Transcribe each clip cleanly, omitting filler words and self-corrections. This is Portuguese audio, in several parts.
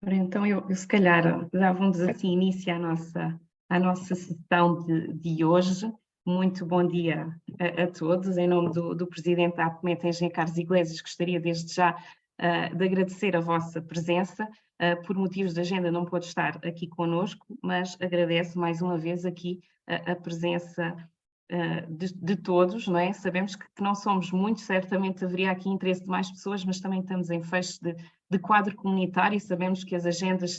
Ora, então, eu se calhar dava-vos assim início à nossa sessão de hoje. Muito bom dia a todos. Em nome do Presidente da APMET, Engenheiro Carlos Iglesias, gostaria desde já de agradecer a vossa presença. Por motivos de agenda não pôde estar aqui connosco, mas agradeço mais uma vez aqui a presença de todos, não é? Sabemos que não somos muitos, certamente haveria aqui interesse de mais pessoas, mas também estamos em fecho de quadro comunitário e sabemos que as agendas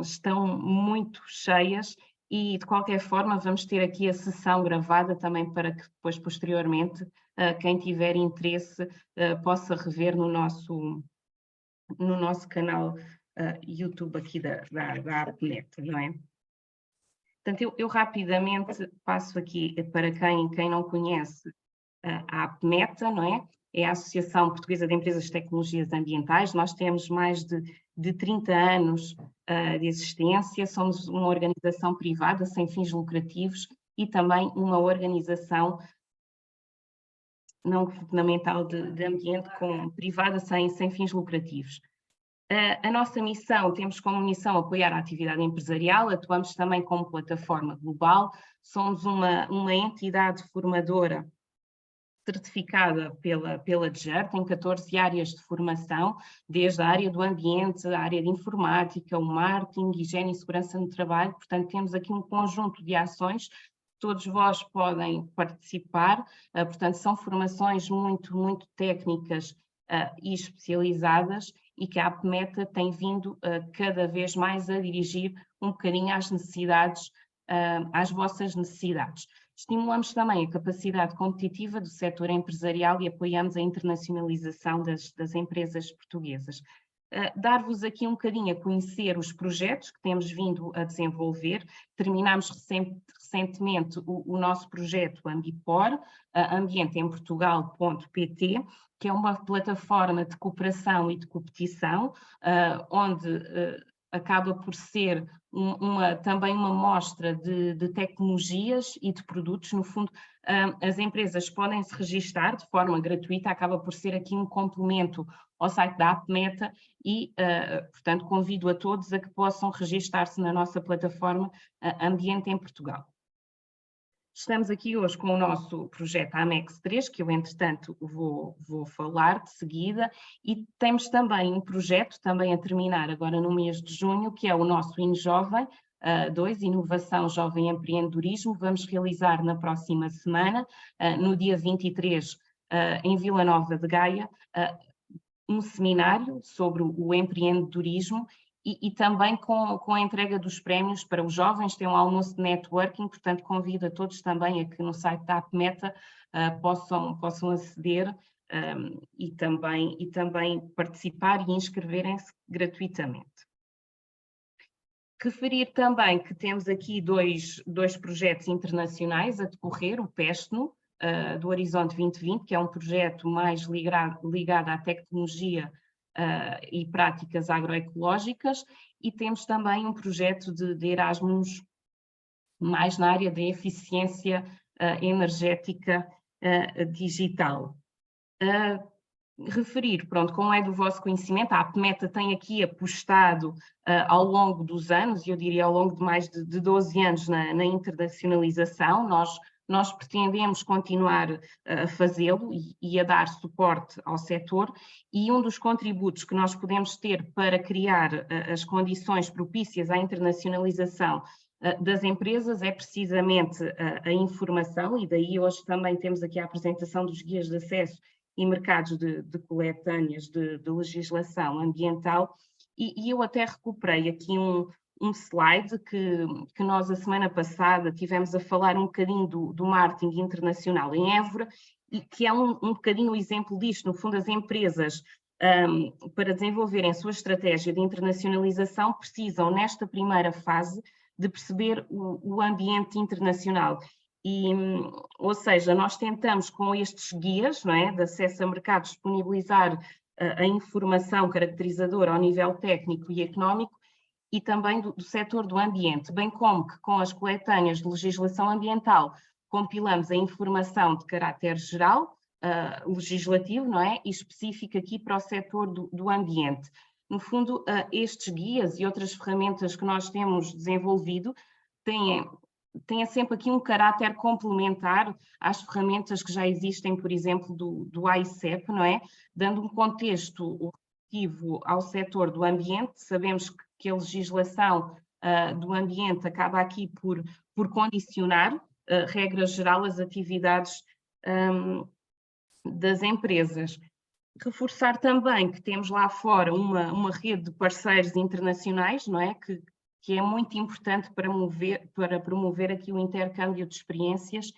estão muito cheias e, de qualquer forma, vamos ter aqui a sessão gravada também para que depois, posteriormente, quem tiver interesse possa rever no nosso canal YouTube aqui da APMET, não é? Portanto, eu rapidamente passo aqui para quem não conhece a APMETA, não é? É a Associação Portuguesa de Empresas de Tecnologias Ambientais. Nós temos mais de 30 anos de existência, somos uma organização privada sem fins lucrativos e também uma organização não governamental de ambiente privada sem fins lucrativos. A nossa missão, temos como missão apoiar a atividade empresarial, atuamos também como plataforma global, somos uma entidade formadora certificada pela DGER, tem 14 áreas de formação, desde a área do ambiente, a área de informática, o marketing, higiene e segurança no trabalho, portanto temos aqui um conjunto de ações, todos vós podem participar, portanto são formações muito técnicas e especializadas e que a APMETA tem vindo cada vez mais a dirigir um bocadinho às necessidades, às vossas necessidades. Estimulamos também a capacidade competitiva do setor empresarial e apoiamos a internacionalização das empresas portuguesas. Dar-vos aqui um bocadinho a conhecer os projetos que temos vindo a desenvolver. Terminámos recentemente o nosso projeto Ambipor, ambienteemportugal.pt, que é uma plataforma de cooperação e de competição, onde acaba por ser também uma mostra de tecnologias e de produtos. No fundo, as empresas podem se registar de forma gratuita, acaba por ser aqui um complemento ao site da APMETA e, portanto, convido a todos a que possam registar-se na nossa plataforma Ambiente em Portugal. Estamos aqui hoje com o nosso projeto Amex 3, que eu, entretanto, vou falar de seguida, e temos também um projeto, também a terminar agora no mês de junho, que é o nosso InJovem 2, Inovação, Jovem Empreendedorismo. Vamos realizar na próxima semana, no dia 23, em Vila Nova de Gaia, um seminário sobre o empreendedorismo e também com a entrega dos prémios para os jovens. Tem um almoço de networking, portanto convido a todos também a que no site da APMETA possam aceder e também participar e inscreverem-se gratuitamente. Referir também que temos aqui dois projetos internacionais a decorrer, o PESTNO, do Horizonte 2020, que é um projeto mais ligado à tecnologia e práticas agroecológicas, e temos também um projeto de Erasmus mais na área da eficiência energética digital. Referir, pronto, como é do vosso conhecimento, a APMETA tem aqui apostado ao longo dos anos, e eu diria ao longo de mais de 12 anos na internacionalização. Nós pretendemos continuar a fazê-lo e a dar suporte ao setor, e um dos contributos que nós podemos ter para criar as condições propícias à internacionalização das empresas é precisamente a informação, e daí hoje também temos aqui a apresentação dos guias de acesso e mercados de coletâneas de legislação ambiental, e eu até recuperei aqui um slide que nós a semana passada tivemos a falar um bocadinho do marketing internacional em Évora, e que é um bocadinho o exemplo disto. No fundo, as empresas, para desenvolverem a sua estratégia de internacionalização, precisam, nesta primeira fase, de perceber o ambiente internacional. Ou seja, nós tentamos com estes guias, não é, de acesso a mercados, disponibilizar a informação caracterizadora ao nível técnico e económico, e também do setor do ambiente, bem como que com as coletâneas de legislação ambiental compilamos a informação de caráter geral, legislativo, não é? E específica aqui para o setor do ambiente. No fundo, estes guias e outras ferramentas que nós temos desenvolvido têm sempre aqui um caráter complementar às ferramentas que já existem, por exemplo, do AICEP, não é? Dando um contexto relativo ao setor do ambiente. Sabemos que a legislação do ambiente acaba aqui por condicionar, regra geral, as atividades das empresas. Reforçar também que temos lá fora uma rede de parceiros internacionais, não é? Que é muito importante para promover aqui o intercâmbio de experiências,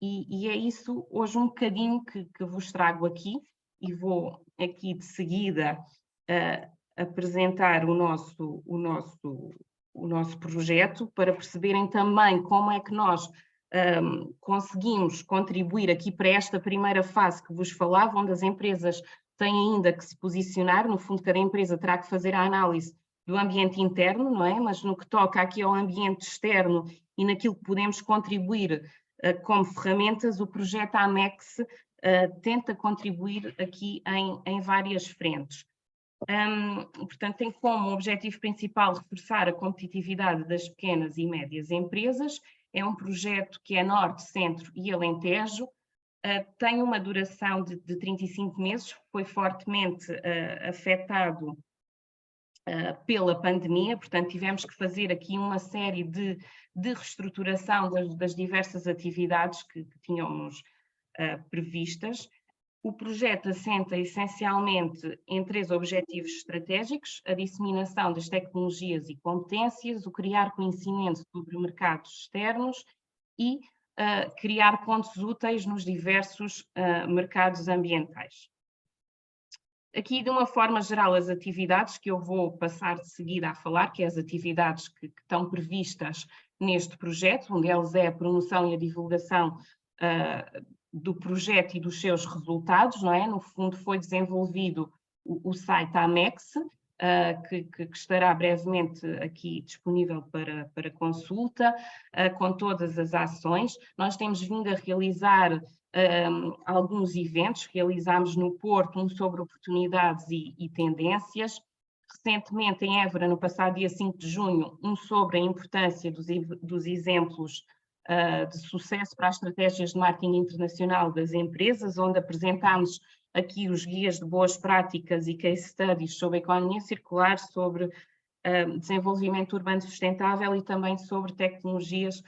e é isso hoje um bocadinho que vos trago aqui, e vou aqui de seguida apresentar o nosso projeto, para perceberem também como é que nós conseguimos contribuir aqui para esta primeira fase que vos falava, onde as empresas têm ainda que se posicionar. No fundo, cada empresa terá que fazer a análise do ambiente interno, não é? Mas no que toca aqui ao ambiente externo e naquilo que podemos contribuir como ferramentas, o projeto AMEX tenta contribuir aqui em várias frentes. Portanto, tem como objetivo principal reforçar a competitividade das pequenas e médias empresas. É um projeto que é Norte, Centro e Alentejo. Tem uma duração de 35 meses, foi fortemente afetado pela pandemia, portanto tivemos que fazer aqui uma série de reestruturação das diversas atividades que tínhamos previstas. O projeto assenta essencialmente em 3 objetivos estratégicos: a disseminação das tecnologias e competências, o criar conhecimento sobre mercados externos e criar pontos úteis nos diversos mercados ambientais. Aqui, de uma forma geral, as atividades que eu vou passar de seguida a falar, que é as atividades que estão previstas neste projeto, onde eles é a promoção e a divulgação do projeto e dos seus resultados, não é? No fundo, foi desenvolvido o site AMEX, que estará brevemente aqui disponível para consulta, com todas as ações. Nós temos vindo a realizar alguns eventos. Realizámos no Porto um sobre oportunidades e tendências. Recentemente, em Évora, no passado dia 5 de junho, um sobre a importância dos exemplos de sucesso para as estratégias de marketing internacional das empresas, onde apresentámos aqui os guias de boas práticas e case studies sobre economia circular, sobre desenvolvimento urbano sustentável e também sobre tecnologias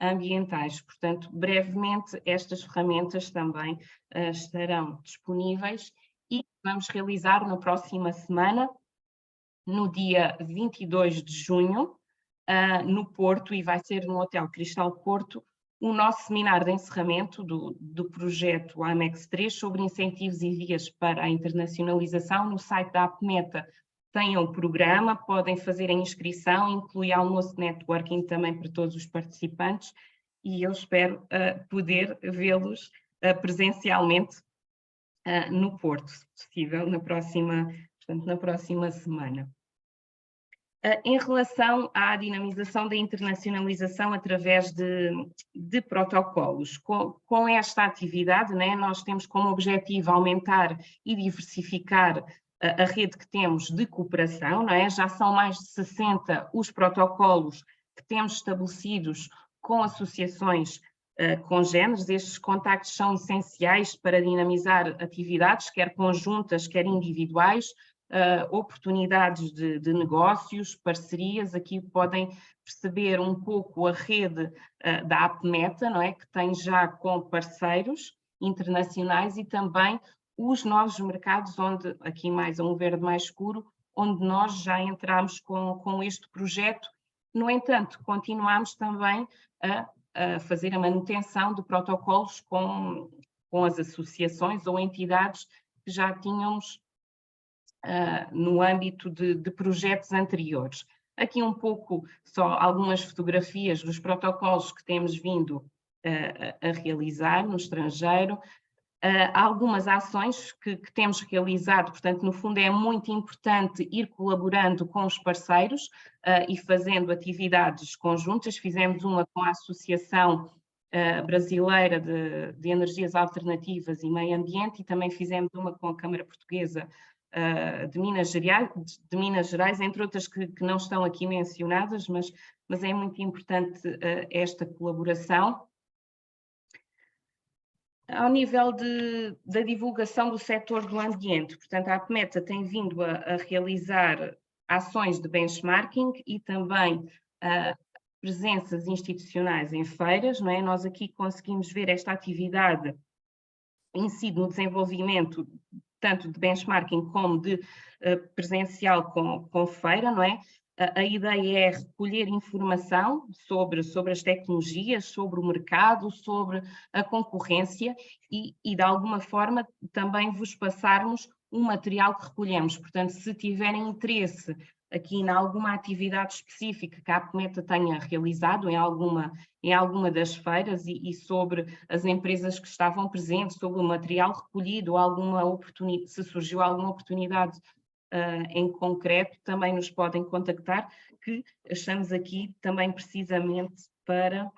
ambientais. Portanto, brevemente estas ferramentas também estarão disponíveis, e vamos realizar na próxima semana, no dia 22 de junho, no Porto, e vai ser no Hotel Cristal Porto, o nosso seminário de encerramento do projeto AMEX 3 sobre incentivos e vias para a internacionalização. No site da APMETA tem o programa, podem fazer a inscrição, inclui almoço de networking também para todos os participantes, e eu espero poder vê-los presencialmente no Porto, se possível, na próxima semana. Em relação à dinamização da internacionalização através de protocolos, com esta atividade, né, nós temos como objetivo aumentar e diversificar a rede que temos de cooperação, não é? Já são mais de 60 os protocolos que temos estabelecidos com associações congêneres. Estes contactos são essenciais para dinamizar atividades, quer conjuntas, quer individuais, oportunidades de negócios, parcerias. Aqui podem perceber um pouco a rede da APMETA, não é? Que tem já com parceiros internacionais, e também os novos mercados, onde, aqui mais a um verde mais escuro, onde nós já entramos com este projeto. No entanto, continuamos também a fazer a manutenção de protocolos com as associações ou entidades que já tínhamos no âmbito de projetos anteriores. Aqui um pouco só algumas fotografias dos protocolos que temos vindo a realizar no estrangeiro. Há algumas ações que temos realizado, portanto, no fundo é muito importante ir colaborando com os parceiros e fazendo atividades conjuntas. Fizemos uma com a Associação Brasileira de Energias Alternativas e Meio Ambiente, e também fizemos uma com a Câmara Portuguesa de Minas Gerais, entre outras que não estão aqui mencionadas, mas é muito importante esta colaboração. Ao nível da divulgação do setor do ambiente, portanto, a APMETA tem vindo a realizar ações de benchmarking e também presenças institucionais em feiras, não é? Nós aqui conseguimos ver esta atividade incide no desenvolvimento tanto de benchmarking como de presencial com feira, não é? A ideia é recolher informação sobre as tecnologias, sobre o mercado, sobre a concorrência e de alguma forma também vos passarmos um material que recolhemos. Portanto, se tiverem interesse aqui em alguma atividade específica que a APMETA tenha realizado em alguma das feiras e sobre as empresas que estavam presentes, sobre o material recolhido, se surgiu alguma oportunidade em concreto, também nos podem contactar, que estamos aqui também precisamente para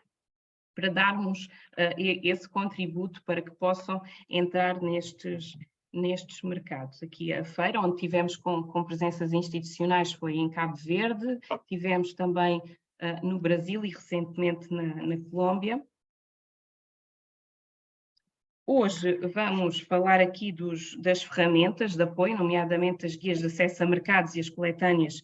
darmos esse contributo para que possam entrar nestes mercados. Aqui a feira, onde tivemos com presenças institucionais, foi em Cabo Verde, tivemos também no Brasil e recentemente na Colômbia. Hoje vamos falar aqui das ferramentas de apoio, nomeadamente as guias de acesso a mercados e as coletâneas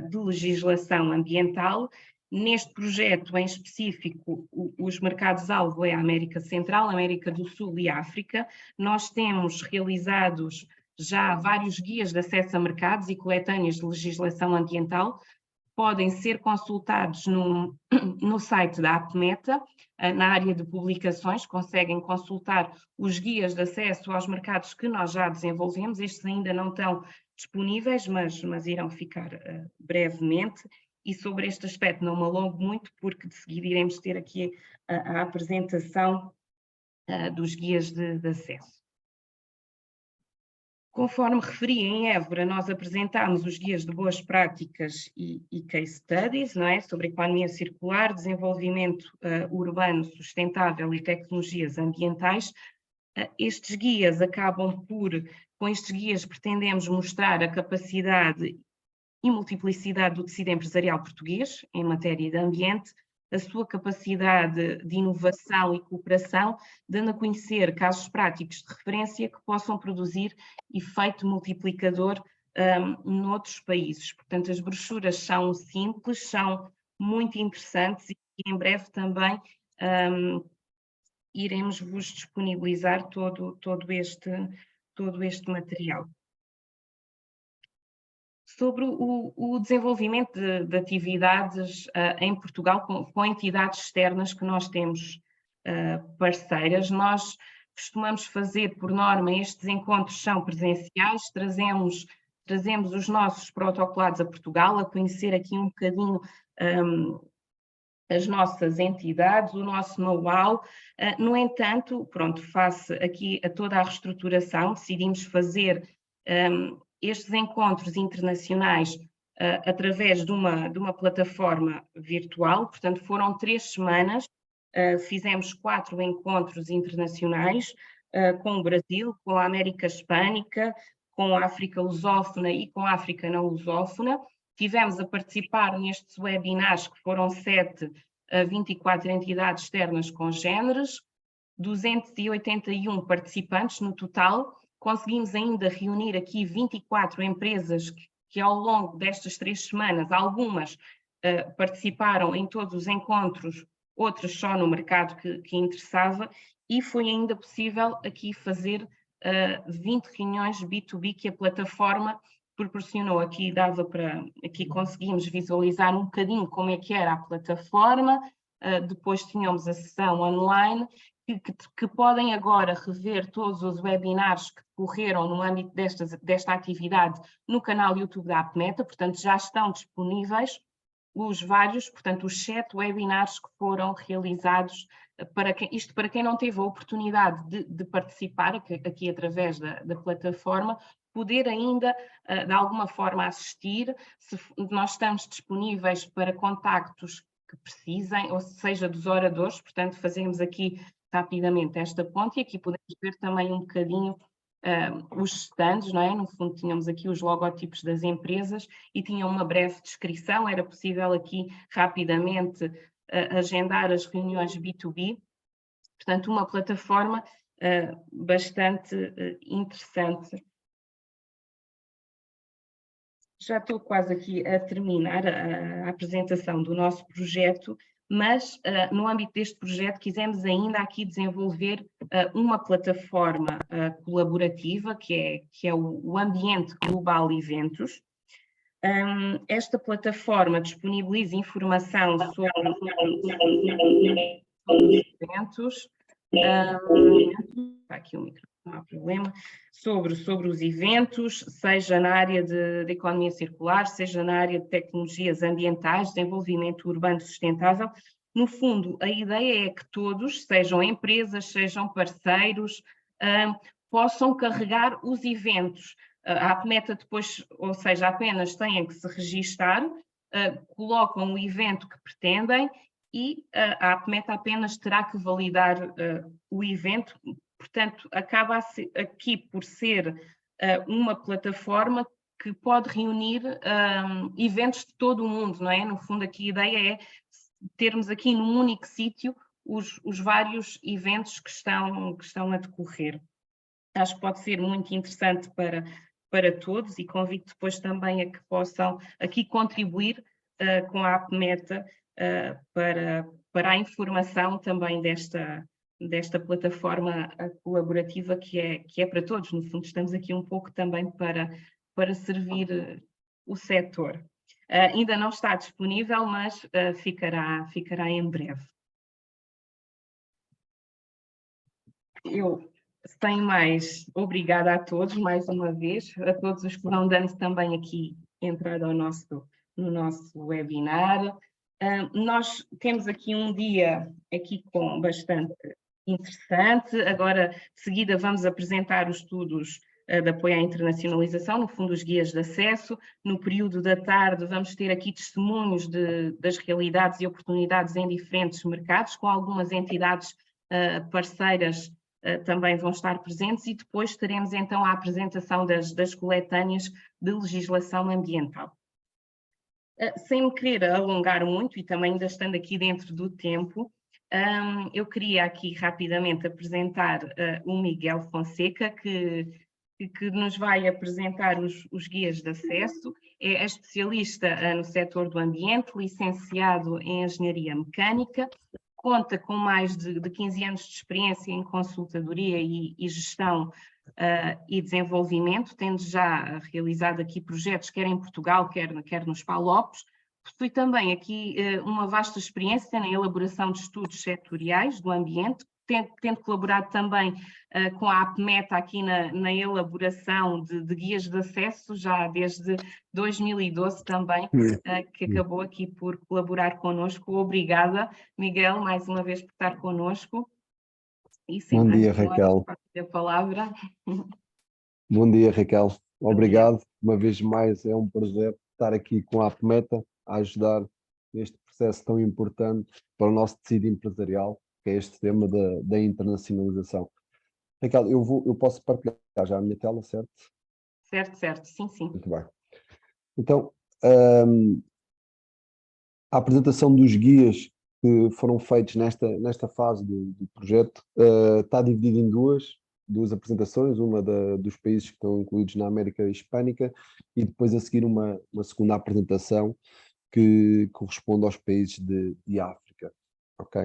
de legislação ambiental. Neste projeto em específico, os mercados-alvo é a América Central, América do Sul e África. Nós temos realizados já vários guias de acesso a mercados e coletâneas de legislação ambiental. Podem ser consultados no site da APMETA, na área de publicações, conseguem consultar os guias de acesso aos mercados que nós já desenvolvemos. Estes ainda não estão disponíveis, mas irão ficar brevemente. E sobre este aspecto não me alongo muito, porque de seguida iremos ter aqui a apresentação dos guias de acesso. Conforme referi, em Évora, nós apresentámos os guias de boas práticas e case studies, não é? Sobre economia circular, desenvolvimento urbano sustentável e tecnologias ambientais. Estes guias com estes guias pretendemos mostrar a capacidade e multiplicidade do tecido empresarial português em matéria de ambiente, a sua capacidade de inovação e cooperação, dando a conhecer casos práticos de referência que possam produzir efeito multiplicador noutros países. Portanto, as brochuras são simples, são muito interessantes e em breve também iremos vos disponibilizar todo este material. Sobre o desenvolvimento de atividades em Portugal com entidades externas que nós temos parceiras, nós costumamos fazer, por norma, estes encontros são presenciais, trazemos os nossos protocolados a Portugal, a conhecer aqui um bocadinho as nossas entidades, o nosso know-how. No entanto, pronto, face aqui a toda a reestruturação, decidimos fazer estes encontros internacionais através de uma plataforma virtual. Portanto, foram 3 semanas, fizemos 4 encontros internacionais com o Brasil, com a América Hispânica, com a África lusófona e com a África não lusófona. Tivemos a participar nestes webinars, que foram 7 a 24 entidades externas congêneres, 281 participantes no total. Conseguimos ainda reunir aqui 24 empresas que ao longo destas 3 semanas, algumas participaram em todos os encontros, outras só no mercado que interessava, e foi ainda possível aqui fazer 20 reuniões B2B que a plataforma proporcionou. Aqui conseguimos visualizar um bocadinho como é que era a plataforma, depois tínhamos a sessão online, que podem agora rever todos os webinars que decorreram no âmbito desta atividade no canal YouTube da APMETA. Portanto, já estão disponíveis os 7 webinars que foram realizados, para quem não teve a oportunidade de participar aqui através da plataforma, poder ainda, de alguma forma, assistir. Nós estamos disponíveis para contactos que precisem, ou seja, dos oradores. Portanto, fazemos aqui rapidamente esta ponte, e aqui podemos ver também um bocadinho os stands, não é? No fundo tínhamos aqui os logotipos das empresas e tinha uma breve descrição, era possível aqui rapidamente agendar as reuniões B2B, portanto uma plataforma bastante interessante. Já estou quase aqui a terminar a apresentação do nosso projeto, mas no âmbito deste projeto quisemos ainda aqui desenvolver uma plataforma colaborativa, que é o Ambiente Global Eventos. Esta plataforma disponibiliza informação sobre os eventos, está aqui o microfone, não há problema, sobre os eventos, seja na área de economia circular, seja na área de tecnologias ambientais, desenvolvimento urbano sustentável. No fundo, a ideia é que todos, sejam empresas, sejam parceiros, possam carregar os eventos. A APMETA depois, ou seja, apenas têm que se registar, colocam o evento que pretendem e a APMETA apenas terá que validar o evento. Portanto, acaba aqui por ser uma plataforma que pode reunir eventos de todo o mundo, não é? No fundo, aqui a ideia é termos aqui num único sítio os vários eventos que estão a decorrer. Acho que pode ser muito interessante para todos e convido depois também a que possam aqui contribuir com a APMETA para a informação também desta plataforma colaborativa que é para todos. No fundo, estamos aqui um pouco também para servir o setor. Ainda não está disponível, mas ficará em breve. Sem mais, obrigada a todos mais uma vez, a todos os que vão dando também aqui entrada no nosso webinar. Nós temos aqui um dia aqui com bastante interessante. Agora, de seguida, vamos apresentar os estudos de apoio à internacionalização, no fundo, os guias de acesso. No período da tarde, vamos ter aqui testemunhos das realidades e oportunidades em diferentes mercados, com algumas entidades parceiras também vão estar presentes e depois teremos então a apresentação das coletâneas de legislação ambiental. Sem me querer alongar muito e também ainda estando aqui dentro do tempo, eu queria aqui rapidamente apresentar o Miguel Fonseca, que nos vai apresentar os guias de acesso. É especialista no setor do ambiente, licenciado em Engenharia Mecânica, conta com mais de 15 anos de experiência em consultadoria e gestão e desenvolvimento, tendo já realizado aqui projetos quer em Portugal, quer nos PALOPs. Possui também aqui uma vasta experiência na elaboração de estudos setoriais do ambiente, tendo colaborado também com a APMETA aqui na elaboração de guias de acesso, já desde 2012 também, que acabou aqui por colaborar connosco. Obrigada, Miguel, mais uma vez por estar connosco. Bom dia, Raquel. A palavra. Bom dia, Raquel. Obrigado. Uma vez mais, é um prazer estar aqui com a APMETA a ajudar neste processo tão importante para o nosso tecido empresarial, que é este tema da internacionalização. Raquel, eu posso partilhar já a minha tela, certo? Certo, sim. Muito bem. Então, a apresentação dos guias que foram feitos nesta fase do projeto está dividida em duas apresentações, uma dos países que estão incluídos na América Hispânica e depois a seguir uma segunda apresentação que corresponde aos países de África. Ok.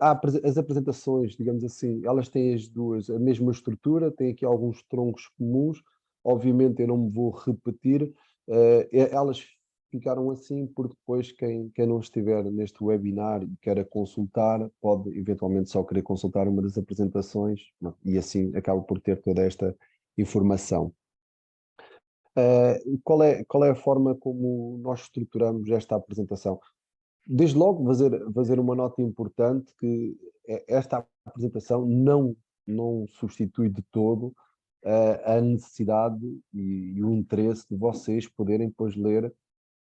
As apresentações, digamos assim, elas têm as duas a mesma estrutura, têm aqui alguns troncos comuns, obviamente eu não me vou repetir, elas ficaram assim porque depois quem não estiver neste webinar e queira consultar, pode eventualmente só querer consultar uma das apresentações e assim acaba por ter toda esta informação. Qual é a forma como nós estruturamos esta apresentação? Desde logo fazer uma nota importante que esta apresentação não substitui de todo a necessidade e o interesse de vocês poderem depois ler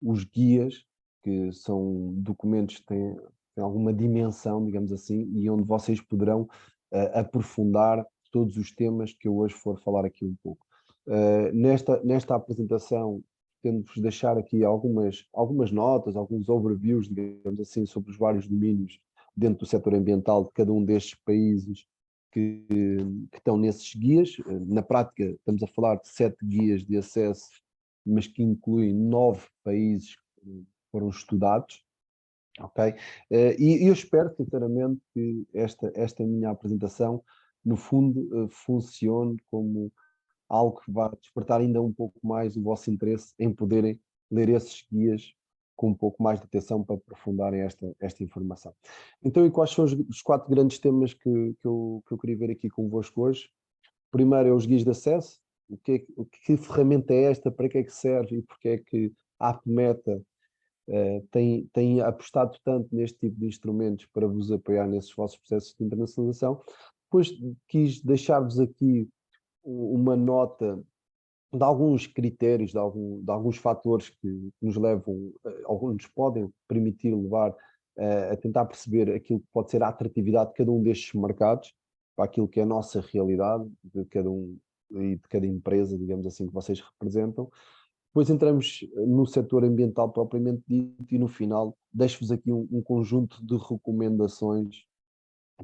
os guias, que são documentos que têm alguma dimensão, digamos assim, e onde vocês poderão aprofundar todos os temas que eu hoje for falar aqui um pouco. Nesta apresentação, tento-vos deixar aqui algumas notas, alguns overviews, digamos assim, sobre os vários domínios dentro do setor ambiental de cada um destes países que estão nesses guias. Na prática, estamos a falar de 7 guias de acesso, mas que incluem 9 países que foram estudados. Ok? E eu espero, sinceramente, que esta minha apresentação, no fundo, funcione como algo que vá despertar ainda um pouco mais o vosso interesse em poderem ler esses guias com um pouco mais de atenção para aprofundarem esta informação. Então, e quais são os 4 grandes temas que eu queria ver aqui convosco hoje? Primeiro é os guias de acesso. Que ferramenta é esta, para que é que serve e porque é que a AppMeta tem apostado tanto neste tipo de instrumentos para vos apoiar nesses vossos processos de internacionalização. Depois quis deixar-vos aqui uma nota de alguns critérios, de alguns fatores que nos levam, ou nos podem permitir levar a tentar perceber aquilo que pode ser a atratividade de cada um destes mercados, para aquilo que é a nossa realidade, de cada um e de cada empresa, digamos assim, que vocês representam. Depois entramos no setor ambiental propriamente dito e no final deixo-vos aqui um conjunto de recomendações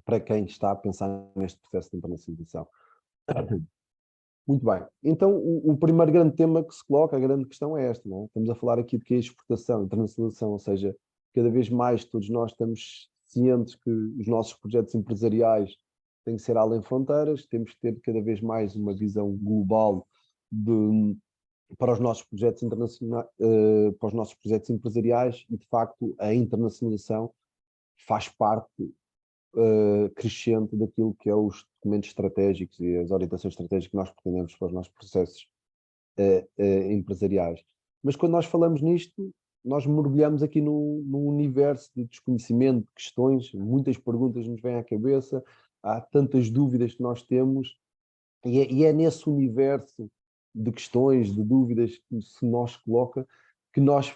para quem está a pensar neste processo de internacionalização. Muito bem. Então, o primeiro grande tema que se coloca, a grande questão é esta, não é? Estamos a falar aqui de que é exportação, internacionalização, ou seja, cada vez mais todos nós estamos cientes que os nossos projetos empresariais têm que ser além fronteiras, temos que ter cada vez mais uma visão global para os nossos projetos internacionais, para os nossos projetos empresariais, e de facto a internacionalização faz parte crescente daquilo que é os documentos estratégicos e as orientações estratégicas que nós pretendemos para os nossos processos empresariais. Mas quando nós falamos nisto, nós mergulhamos aqui num universo de desconhecimento, de questões, muitas perguntas nos vêm à cabeça, há tantas dúvidas que nós temos, e é nesse universo de questões, de dúvidas que se nos coloca, que nós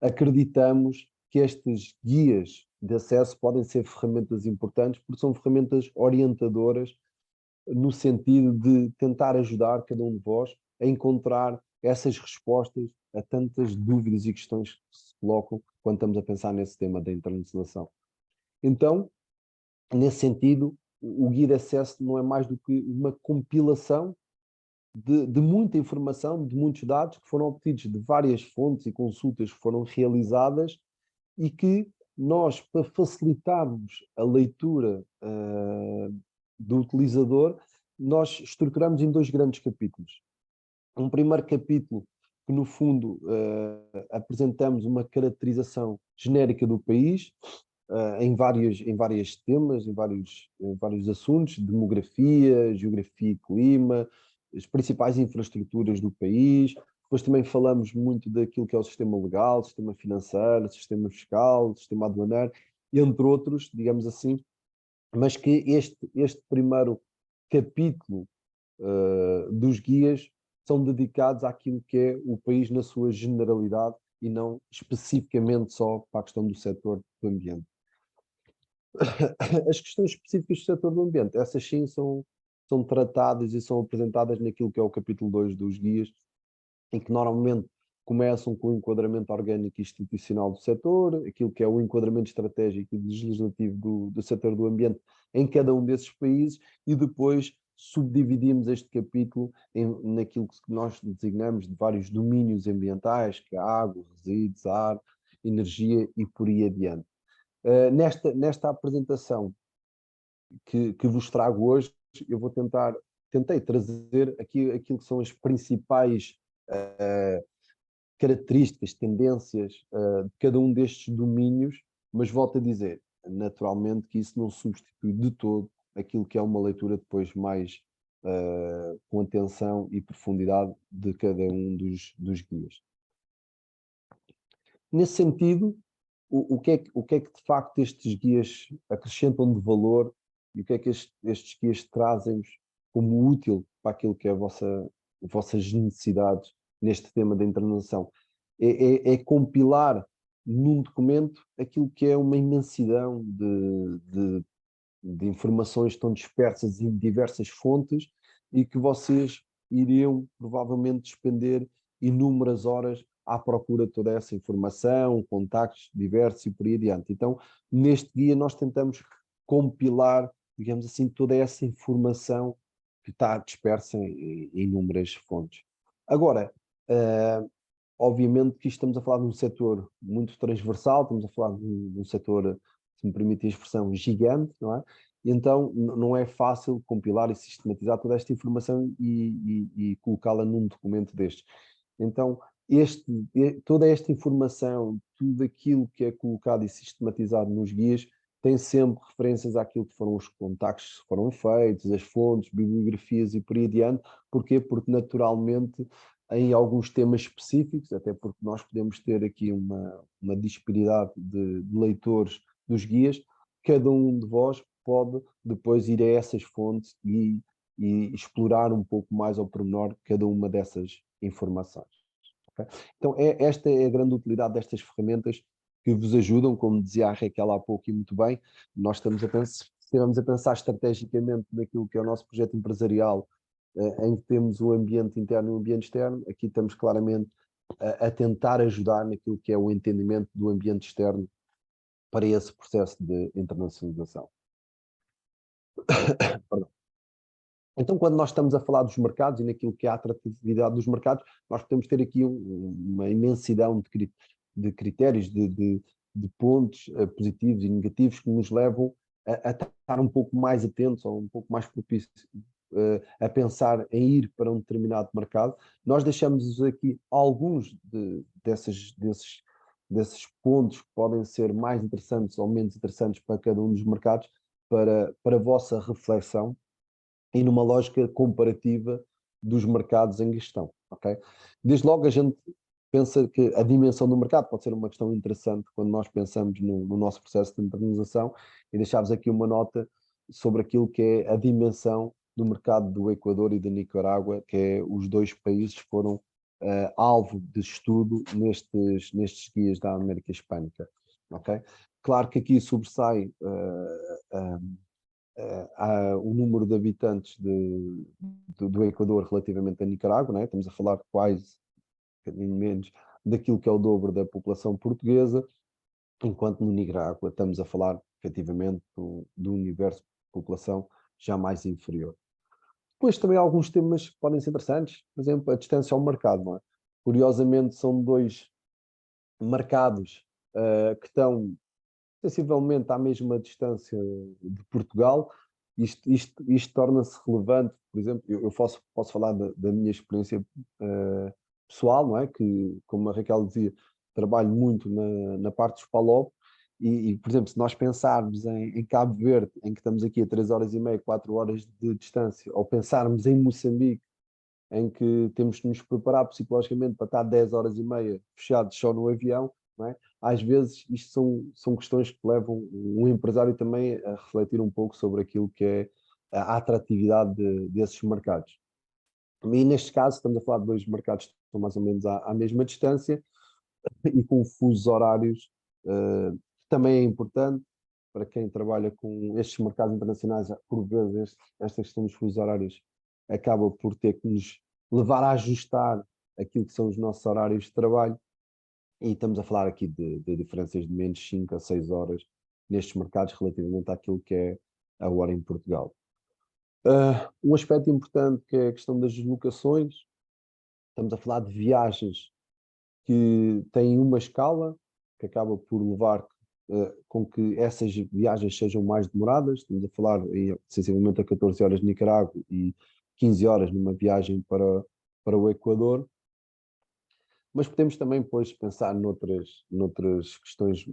acreditamos que estes guias de acesso podem ser ferramentas importantes, porque são ferramentas orientadoras no sentido de tentar ajudar cada um de vós a encontrar essas respostas a tantas dúvidas e questões que se colocam quando estamos a pensar nesse tema da internacionalização. Então, nesse sentido, o guia de acesso não é mais do que uma compilação de muita informação, de muitos dados que foram obtidos de várias fontes e consultas que foram realizadas e que nós, para facilitarmos a leitura do utilizador, nós estruturamos em 2 grandes capítulos. Um primeiro capítulo que, no fundo, apresentamos uma caracterização genérica do país, em vários temas, em vários assuntos, demografia, geografia e clima, as principais infraestruturas do país. Depois também falamos muito daquilo que é o sistema legal, sistema financeiro, sistema fiscal, sistema aduaneiro, entre outros, digamos assim, mas que este primeiro capítulo dos guias são dedicados àquilo que é o país na sua generalidade e não especificamente só para a questão do setor do ambiente. As questões específicas do setor do ambiente, essas sim são tratadas e são apresentadas naquilo que é o capítulo 2 dos guias, em que normalmente começam com o enquadramento orgânico e institucional do setor, aquilo que é o enquadramento estratégico e legislativo do setor do ambiente em cada um desses países, e depois subdividimos este capítulo naquilo que nós designamos de vários domínios ambientais, que é água, resíduos, ar, energia e por aí adiante. Nesta apresentação que vos trago hoje, eu tentei trazer aqui aquilo que são as principais características, tendências de cada um destes domínios, mas volto a dizer, naturalmente que isso não substitui de todo aquilo que é uma leitura depois mais com atenção e profundidade de cada um dos guias. Nesse sentido, o que é que de facto estes guias acrescentam de valor e o que é que estes guias trazem como útil para aquilo que é vossas necessidades neste tema da internacionalização? É compilar num documento aquilo que é uma imensidão de de informações que estão dispersas em diversas fontes e que vocês iriam provavelmente despender inúmeras horas à procura de toda essa informação, contactos diversos e por aí adiante. Então, neste guia nós tentamos compilar, digamos assim, toda essa informação que está dispersa em inúmeras fontes. Agora, obviamente que estamos a falar de um setor muito transversal, estamos a falar de um setor, se me permite a expressão, gigante, não é? E então não é fácil compilar e sistematizar toda esta informação e colocá-la num documento destes. Então, toda esta informação, tudo aquilo que é colocado e sistematizado nos guias, tem sempre referências àquilo que foram os contactos que foram feitos, as fontes, bibliografias e por aí adiante. Porquê? Porque naturalmente em alguns temas específicos, até porque nós podemos ter aqui uma disparidade de leitores dos guias, cada um de vós pode depois ir a essas fontes e explorar um pouco mais ao pormenor cada uma dessas informações. Okay? Então, esta é a grande utilidade destas ferramentas que vos ajudam, como dizia a Raquel há pouco e muito bem, nós estivemos a pensar estrategicamente naquilo que é o nosso projeto empresarial, em que temos o ambiente interno e o ambiente externo. Aqui estamos claramente a tentar ajudar naquilo que é o entendimento do ambiente externo para esse processo de internacionalização. Perdão. Então, quando nós estamos a falar dos mercados e naquilo que é a atratividade dos mercados, nós podemos ter aqui uma imensidão de critérios, de pontos positivos e negativos que nos levam a estar um pouco mais atentos ou um pouco mais propícios a pensar em ir para um determinado mercado. Nós deixamos aqui alguns desses pontos que podem ser mais interessantes ou menos interessantes para cada um dos mercados para a vossa reflexão e numa lógica comparativa dos mercados em questão, ok? Desde logo a gente pensa que a dimensão do mercado pode ser uma questão interessante quando nós pensamos no nosso processo de internalização, e deixar-vos aqui uma nota sobre aquilo que é a dimensão do mercado do Equador e da Nicarágua, que é os dois países que foram alvo de estudo nestes guias da América Hispânica, ok? Claro que aqui sobressai o número de habitantes do Equador relativamente a Nicarágua, né? Estamos a falar quase, um bocadinho menos, daquilo que é o dobro da população portuguesa, enquanto no Nicarágua estamos a falar, efetivamente, do universo de população já mais inferior. Depois também há alguns temas que podem ser interessantes, por exemplo, a distância ao mercado, não é? Curiosamente, são dois mercados que estão sensivelmente à mesma distância de Portugal. Isto torna-se relevante, por exemplo, eu posso falar da minha experiência pessoal, não é? Que, como a Raquel dizia, trabalho muito na parte dos PALOP e, por exemplo, se nós pensarmos em Cabo Verde, em que estamos aqui a 3 horas e meia, 4 horas de distância, ou pensarmos em Moçambique, em que temos que nos preparar psicologicamente para estar 10 horas e meia fechados só no avião, não é? Às vezes isto são questões que levam um empresário também a refletir um pouco sobre aquilo que é a atratividade desses mercados. E neste caso estamos a falar de dois mercados que estão mais ou menos à mesma distância e com fusos horários que também é importante para quem trabalha com estes mercados internacionais. Por vezes esta questão dos fusos horários acaba por ter que nos levar a ajustar aquilo que são os nossos horários de trabalho, e estamos a falar aqui de diferenças de menos 5 a 6 horas nestes mercados relativamente àquilo que é a hora em Portugal. Um aspecto importante que é a questão das deslocações. Estamos a falar de viagens que têm uma escala que acaba por levar com que essas viagens sejam mais demoradas. Estamos a falar sensivelmente a 14 horas de Nicarágua e 15 horas numa viagem para o Equador. Mas podemos também depois pensar noutras questões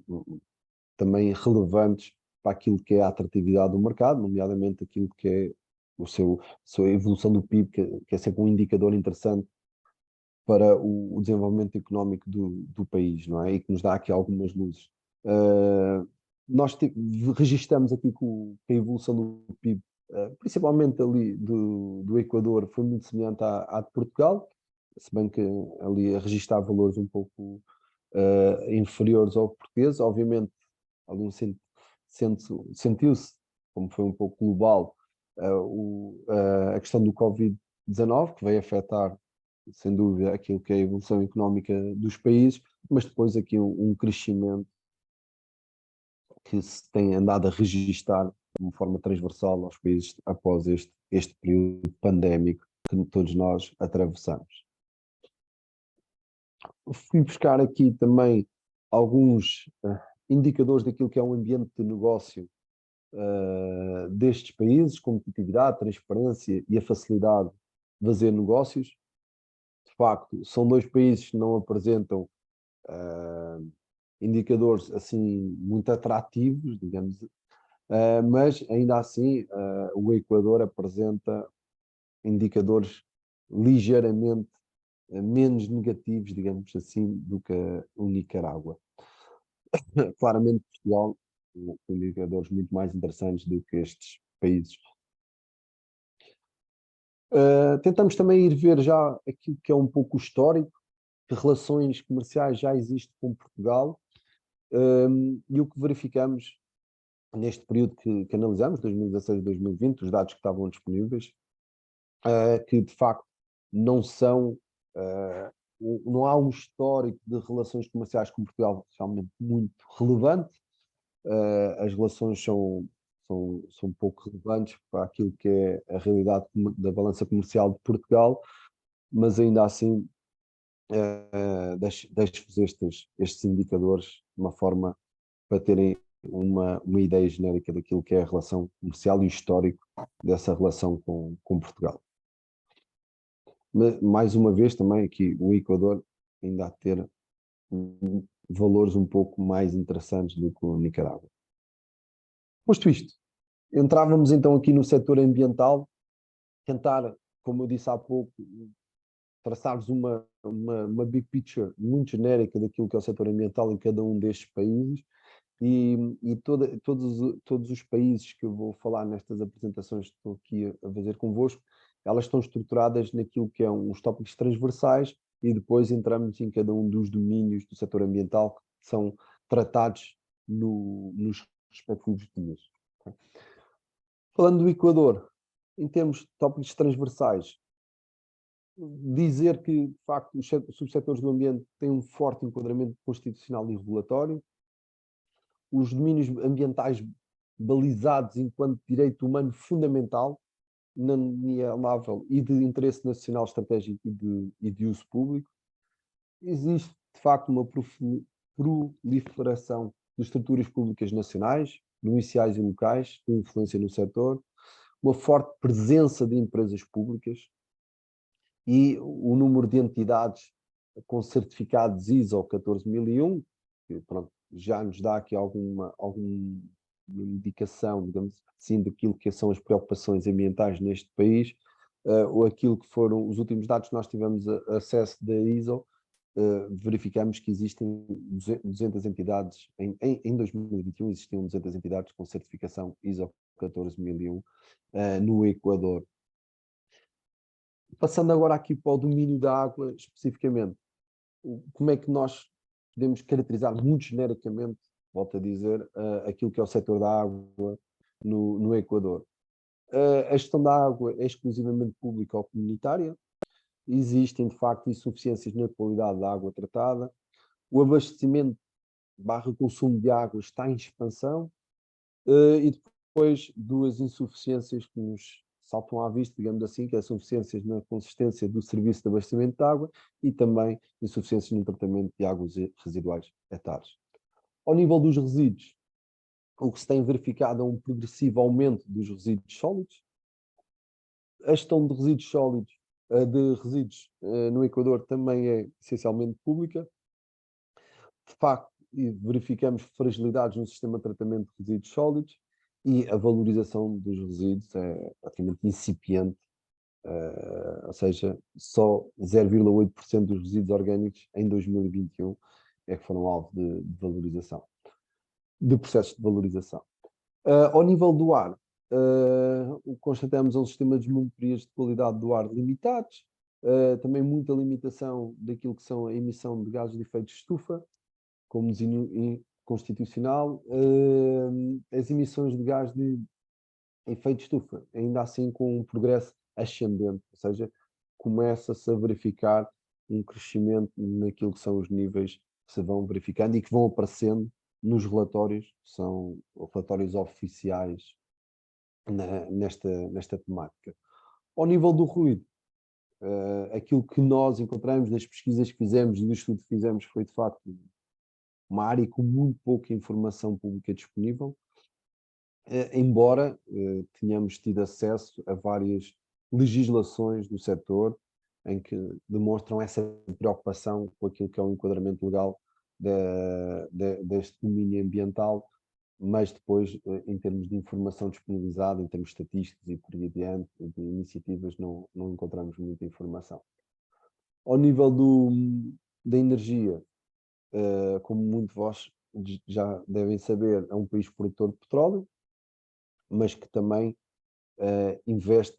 também relevantes para aquilo que é a atratividade do mercado, nomeadamente aquilo que é a sua evolução do PIB, que é sempre um indicador interessante para o desenvolvimento económico do país, não é? E que nos dá aqui algumas luzes. Nós registramos aqui que a evolução do PIB, principalmente ali do Equador, foi muito semelhante à de Portugal, se bem que ali a registrar valores um pouco inferiores ao português. Obviamente, ali sentiu-se como foi um pouco global, a questão do Covid-19, que veio afetar, sem dúvida, aquilo que é a evolução económica dos países, mas depois aqui um crescimento que se tem andado a registar de uma forma transversal aos países após este período pandémico que todos nós atravessamos. Fui buscar aqui também alguns indicadores daquilo que é um ambiente de negócio destes países, competitividade, transparência e a facilidade de fazer negócios. De facto, são dois países que não apresentam indicadores assim muito atrativos, digamos, mas ainda assim o Equador apresenta indicadores ligeiramente menos negativos, digamos assim, do que o Nicarágua. Claramente Portugal com indicadores muito mais interessantes do que estes países. Tentamos também ir ver já aquilo que é um pouco o histórico, que relações comerciais já existem com Portugal, e o que verificamos neste período que analisamos, 2016-2020, os dados que estavam disponíveis, que de facto não são, não há um histórico de relações comerciais com Portugal realmente muito relevante. As relações são pouco relevantes para aquilo que é a realidade da balança comercial de Portugal, mas ainda assim deixo-vos estes indicadores de uma forma para terem uma ideia genérica daquilo que é a relação comercial e o histórico dessa relação com Portugal. Mas, mais uma vez também aqui o Equador ainda a ter valores um pouco mais interessantes do que o Nicarágua. Posto isto, entrávamos então aqui no setor ambiental, tentar, como eu disse há pouco, traçar-vos uma big picture muito genérica daquilo que é o setor ambiental em cada um destes países e todos os países que eu vou falar nestas apresentações que estou aqui a fazer convosco, elas estão estruturadas naquilo que é uns tópicos transversais e depois entramos em cada um dos domínios do setor ambiental que são tratados nos respectivos dias. Falando do Equador, em termos de tópicos transversais, dizer que, de facto, os subsetores do ambiente têm um forte enquadramento constitucional e regulatório, os domínios ambientais balizados enquanto direito humano fundamental, inalienável e de interesse nacional estratégico e de uso público. Existe, de facto, uma proliferação de estruturas públicas nacionais, municipais e locais, com influência no setor, uma forte presença de empresas públicas e o número de entidades com certificados ISO 14001, que pronto, já nos dá aqui alguma indicação, digamos assim, daquilo que são as preocupações ambientais neste país, ou aquilo que foram os últimos dados que nós tivemos acesso da ISO, verificamos que existem 200 entidades, em 2021 existiam 200 entidades com certificação ISO 14001 no Equador. Passando agora aqui para o domínio da água, especificamente, como é que nós podemos caracterizar muito genericamente, volto a dizer, aquilo que é o setor da água no Equador? A gestão da água é exclusivamente pública ou comunitária. Existem, de facto, insuficiências na qualidade da água tratada. O abastecimento / consumo de água está em expansão. E depois duas insuficiências que nos saltam à vista, digamos assim, que é insuficiências na consistência do serviço de abastecimento de água e também insuficiências no tratamento de águas residuais etares. Ao nível dos resíduos, o que se tem verificado é um progressivo aumento dos resíduos sólidos. A gestão de resíduos sólidos, no Equador também é essencialmente pública. De facto, verificamos fragilidades no sistema de tratamento de resíduos sólidos e a valorização dos resíduos é praticamente incipiente, ou seja, só 0,8% dos resíduos orgânicos em 2021 é que foram alvo de valorização, de processos de valorização. Ao nível do ar, constatamos um sistema de monitoria de qualidade do ar limitados, também muita limitação daquilo que são a emissão de gases de efeito de estufa, como desígnio constitucional, as emissões de gás de efeito estufa, ainda assim com um progresso ascendente, ou seja, começa-se a verificar um crescimento naquilo que são os níveis que se vão verificando e que vão aparecendo nos relatórios, que são relatórios oficiais nesta temática. Ao nível do ruído, aquilo que nós encontramos das pesquisas que fizemos e do estudo que fizemos foi, de facto, uma área com muito pouca informação pública disponível, embora tenhamos tido acesso a várias legislações do setor em que demonstram essa preocupação com aquilo que é o enquadramento legal deste domínio ambiental, mas depois, em termos de informação disponibilizada, em termos estatísticos e por aí adiante, de iniciativas, não encontramos muita informação. Ao nível da energia, como muitos de vós já devem saber, é um país produtor de petróleo, mas que também investe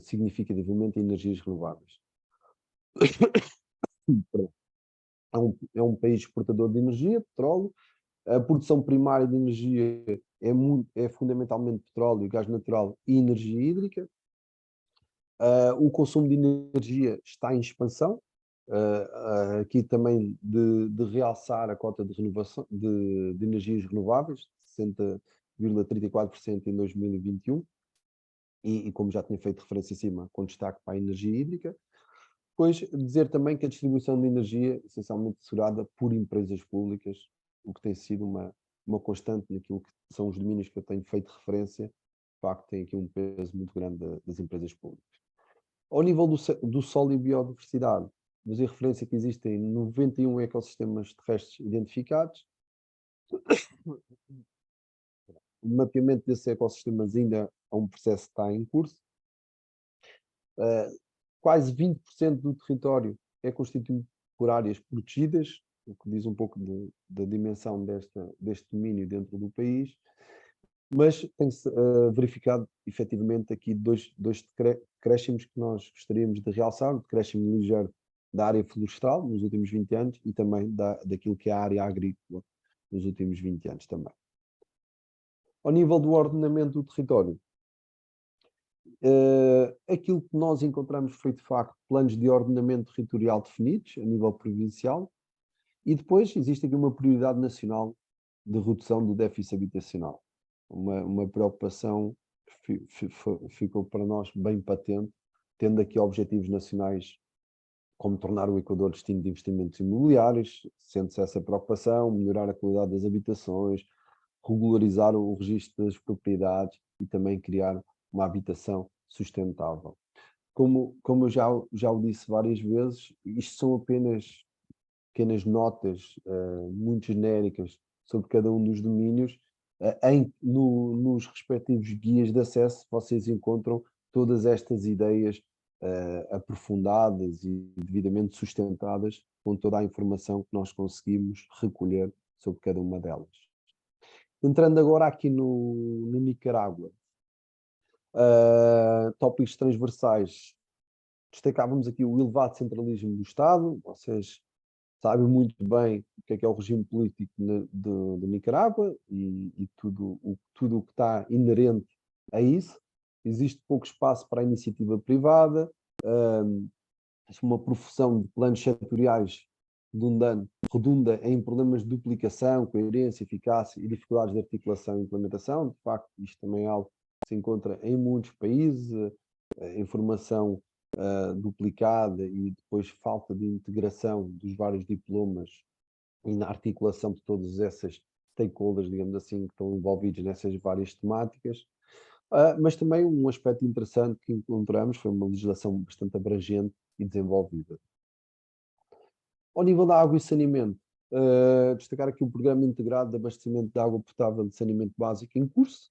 significativamente em energias renováveis. É um país exportador de energia, petróleo. A produção primária de energia é fundamentalmente petróleo, gás natural e energia hídrica. O consumo de energia está em expansão. Aqui também de realçar a cota de renovação de energias renováveis, 60,34% em 2021, e como já tinha feito referência em cima, com destaque para a energia hídrica. Depois, dizer também que a distribuição de energia é essencialmente assegurada por empresas públicas, o que tem sido uma constante naquilo que são os domínios que eu tenho feito referência. De facto, tem aqui um peso muito grande das empresas públicas. Ao nível do solo e biodiversidade, vou dizer referência que existem 91 ecossistemas terrestres identificados. O mapeamento desses ecossistemas ainda é um processo que está em curso. Quase 20% do território é constituído por áreas protegidas, o que diz um pouco da dimensão deste domínio dentro do país, mas tem-se verificado efetivamente aqui dois decréscimos que nós gostaríamos de realçar: o decréscimo ligeiro da área florestal nos últimos 20 anos e também daquilo que é a área agrícola nos últimos 20 anos também. Ao nível do ordenamento do território, aquilo que nós encontramos foi, de facto, planos de ordenamento territorial definidos a nível provincial, e depois existe aqui uma prioridade nacional de redução do déficit habitacional. Uma preocupação que ficou para nós bem patente, tendo aqui objetivos nacionais como tornar o Equador destino de investimentos imobiliários, sente-se essa preocupação, melhorar a qualidade das habitações, regularizar o registro das propriedades e também criar uma habitação sustentável. Como eu já o disse várias vezes, isto são apenas pequenas notas muito genéricas sobre cada um dos domínios. Nos respectivos guias de acesso vocês encontram todas estas ideias aprofundadas e devidamente sustentadas, com toda a informação que nós conseguimos recolher sobre cada uma delas. Entrando agora aqui no Nicarágua, tópicos transversais, destacávamos aqui o elevado centralismo do Estado. Vocês sabem muito bem o que é o regime político de Nicarágua e tudo o que está inerente a isso. Existe pouco espaço para a iniciativa privada, uma profusão de planos setoriais redunda em problemas de duplicação, coerência, eficácia e dificuldades de articulação e implementação. De facto, isto também é algo que se encontra em muitos países, informação duplicada e depois falta de integração dos vários diplomas e na articulação de todas essas stakeholders, digamos assim, que estão envolvidos nessas várias temáticas. Mas também um aspecto interessante que encontramos foi uma legislação bastante abrangente e desenvolvida. Ao nível da água e saneamento, destacar aqui o Programa Integrado de Abastecimento de Água Potável de Saneamento Básico em curso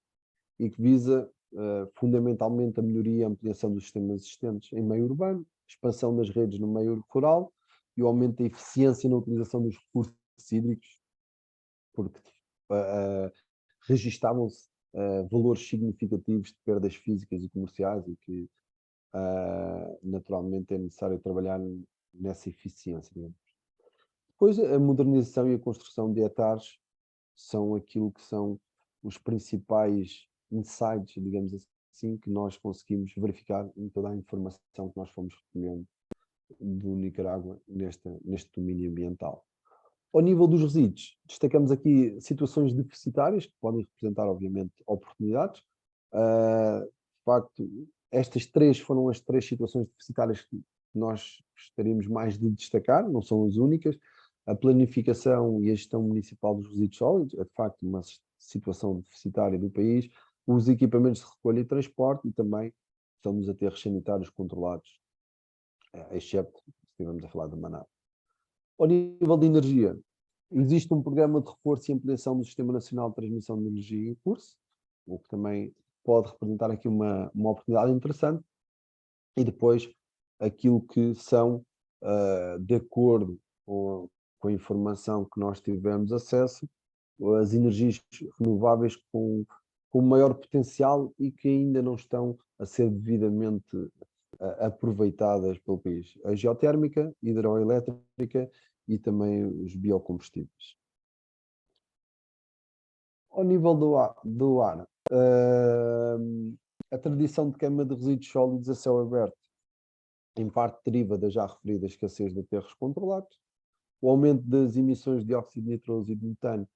e que visa fundamentalmente a melhoria e a ampliação dos sistemas existentes em meio urbano, expansão das redes no meio rural e o aumento da eficiência na utilização dos recursos hídricos, porque registavam-se valores significativos de perdas físicas e comerciais e que naturalmente é necessário trabalhar nessa eficiência. Depois a modernização e a construção de hectares são aquilo que são os principais insights, digamos assim, que nós conseguimos verificar em toda a informação que nós fomos recolhendo do Nicarágua neste domínio ambiental. Ao nível dos resíduos, destacamos aqui situações deficitárias, que podem representar, obviamente, oportunidades. De facto, estas três foram as três situações deficitárias que nós gostaríamos mais de destacar, não são as únicas. A planificação e a gestão municipal dos resíduos sólidos é, de facto, uma situação deficitária do país. Os equipamentos de recolha e transporte e também estamos a ter sanitários controlados, excepto se estivermos a falar de Maná. Ao nível de energia, existe um programa de reforço e ampliação do Sistema Nacional de Transmissão de Energia em curso, o que também pode representar aqui uma oportunidade interessante. E depois, aquilo que são, de acordo com a informação que nós tivemos acesso, as energias renováveis com maior potencial e que ainda não estão a ser devidamente aproveitadas pelo país. A geotérmica, hidroelétrica e também os biocombustíveis. Ao nível do ar, a tradição de queima de resíduos sólidos a céu aberto, em parte deriva da já referida escassez de aterros controlados, o aumento das emissões de dióxido de nitroso e de metano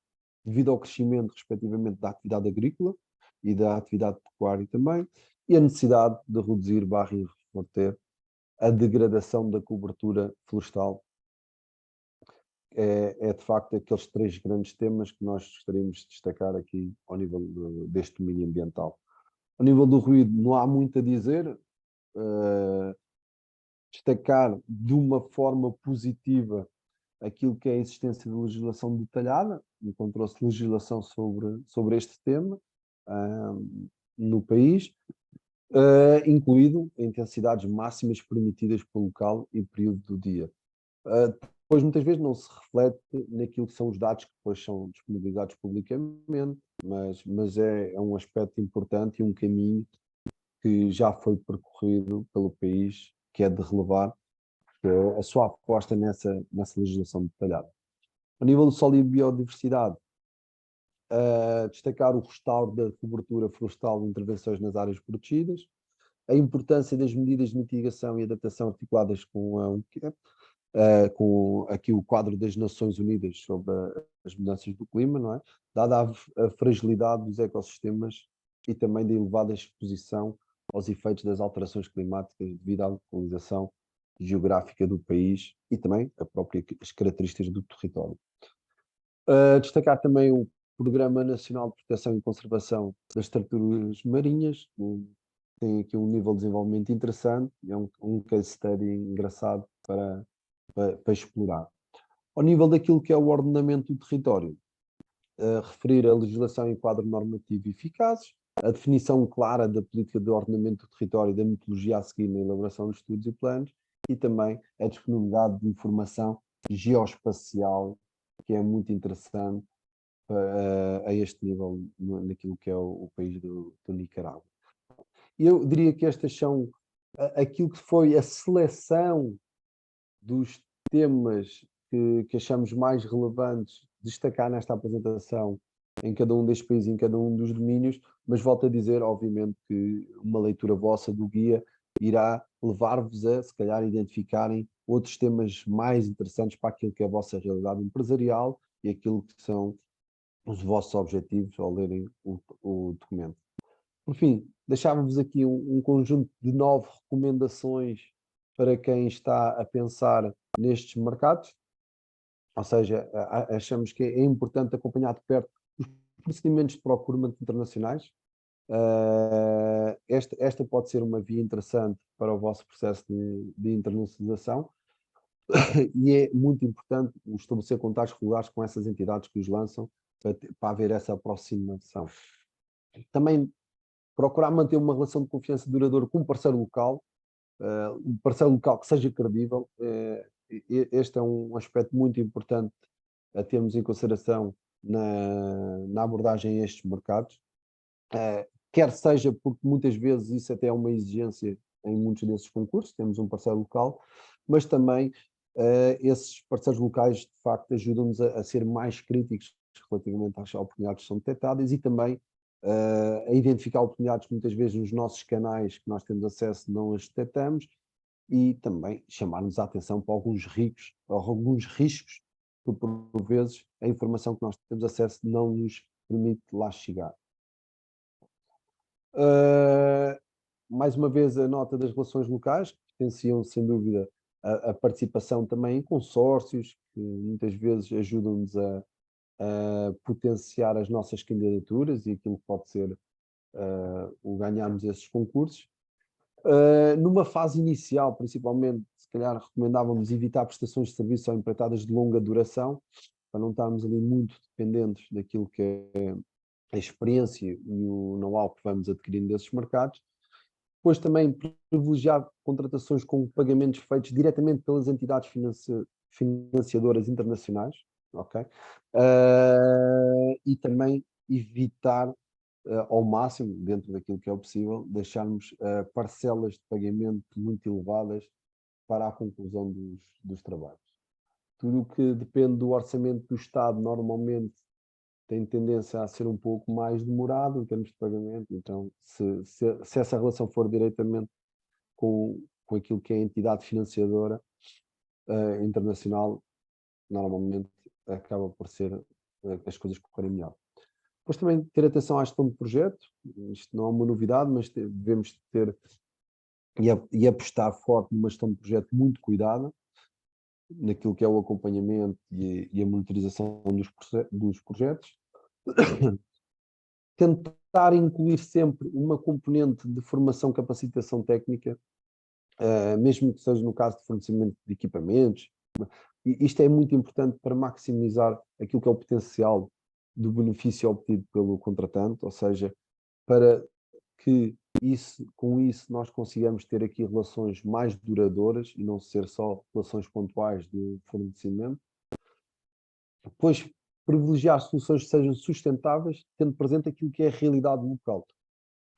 devido ao crescimento, respectivamente, da atividade agrícola e da atividade pecuária também, e a necessidade de reduzir e reverter a degradação da cobertura florestal. É de facto aqueles três grandes temas que nós gostaríamos de destacar aqui ao nível deste domínio ambiental. Ao nível do ruído, não há muito a dizer. Destacar de uma forma positiva aquilo que é a existência de legislação detalhada, encontrou-se legislação sobre este tema no país, incluído intensidades máximas permitidas por local e período do dia. Depois, muitas vezes, não se reflete naquilo que são os dados que depois são disponibilizados publicamente, mas é um aspecto importante e um caminho que já foi percorrido pelo país, que é de relevar a sua aposta nessa legislação detalhada. A nível do solo e biodiversidade, destacar o restauro da cobertura florestal e intervenções nas áreas protegidas, a importância das medidas de mitigação e adaptação articuladas com aqui o quadro das Nações Unidas sobre as mudanças do clima, não é? Dada a fragilidade dos ecossistemas e também da elevada exposição aos efeitos das alterações climáticas devido à localização geográfica do país e também as características do território. Destacar também o Programa Nacional de Proteção e Conservação das Tartarugas Marinhas, tem aqui um nível de desenvolvimento interessante, é um case study engraçado para explorar. Ao nível daquilo que é o ordenamento do território, referir a legislação e quadro normativo eficazes, a definição clara da política de ordenamento do território e da metodologia a seguir na elaboração de estudos e planos, e também a disponibilidade de informação geoespacial, que é muito interessante a este nível, naquilo que é o país do Nicarágua. Eu diria que estas são aquilo que foi a seleção dos temas que achamos mais relevantes destacar nesta apresentação em cada um destes países, em cada um dos domínios, mas volto a dizer, obviamente, que uma leitura vossa do guia irá levar-vos a, se calhar, identificarem outros temas mais interessantes para aquilo que é a vossa realidade empresarial e aquilo que são os vossos objetivos ao lerem o documento. Por fim, deixávamos aqui um conjunto de 9 recomendações para quem está a pensar nestes mercados, ou seja, achamos que é importante acompanhar de perto os procedimentos de procurement internacionais. Esta pode ser uma via interessante para o vosso processo de internacionalização e é muito importante estabelecer contatos regulares com essas entidades que os lançam para haver essa aproximação. Também procurar manter uma relação de confiança duradoura com um parceiro local que seja credível. Este é um aspecto muito importante a termos em consideração na abordagem a estes mercados, quer seja porque muitas vezes isso até é uma exigência em muitos desses concursos, temos um parceiro local, mas também esses parceiros locais de facto ajudam-nos a ser mais críticos relativamente às oportunidades que são detectadas e também a identificar oportunidades que muitas vezes nos nossos canais que nós temos acesso não as detectamos, e também chamar-nos a atenção para alguns riscos que, por vezes, a informação que nós temos acesso não nos permite lá chegar. Mais uma vez, a nota das relações locais, que potenciam, sem dúvida, a participação também em consórcios, que muitas vezes ajudam-nos a potenciar as nossas candidaturas e aquilo que pode ser o ganharmos esses concursos. Numa fase inicial, principalmente, se calhar recomendávamos evitar prestações de serviço ou empreitadas de longa duração, para não estarmos ali muito dependentes daquilo que é a experiência e o know-how que vamos adquirindo desses mercados. Depois também privilegiar contratações com pagamentos feitos diretamente pelas entidades financiadoras internacionais, ok? E também evitar ao máximo, dentro daquilo que é possível, deixarmos parcelas de pagamento muito elevadas para a conclusão dos trabalhos. Tudo o que depende do orçamento do Estado normalmente tem tendência a ser um pouco mais demorado em termos de pagamento, então se essa relação for diretamente com aquilo que é a entidade financiadora internacional, normalmente acaba por ser as coisas correrem melhor. Depois também ter atenção à gestão de projeto, isto não é uma novidade, mas devemos ter e apostar forte numa gestão de projeto muito cuidada, naquilo que é o acompanhamento e a monitorização dos projetos. Tentar incluir sempre uma componente de formação, capacitação técnica, mesmo que seja no caso de fornecimento de equipamentos. E isto é muito importante para maximizar aquilo que é o potencial do benefício obtido pelo contratante, ou seja, para que com isso nós consigamos ter aqui relações mais duradouras e não ser só relações pontuais de fornecimento. Depois, privilegiar soluções que sejam sustentáveis, tendo presente aquilo que é a realidade local.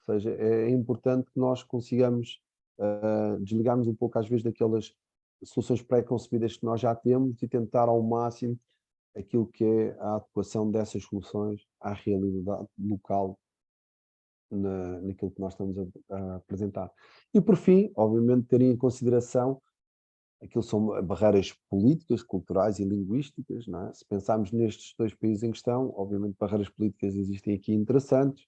Ou seja, é importante que nós consigamos desligarmos um pouco às vezes daquelas soluções pré-concebidas que nós já temos e tentar ao máximo aquilo que é a adequação dessas soluções à realidade local naquilo que nós estamos a apresentar. E por fim, obviamente, ter em consideração aquilo são barreiras políticas, culturais e linguísticas, não é? Se pensarmos nestes dois países em questão, obviamente barreiras políticas existem aqui interessantes,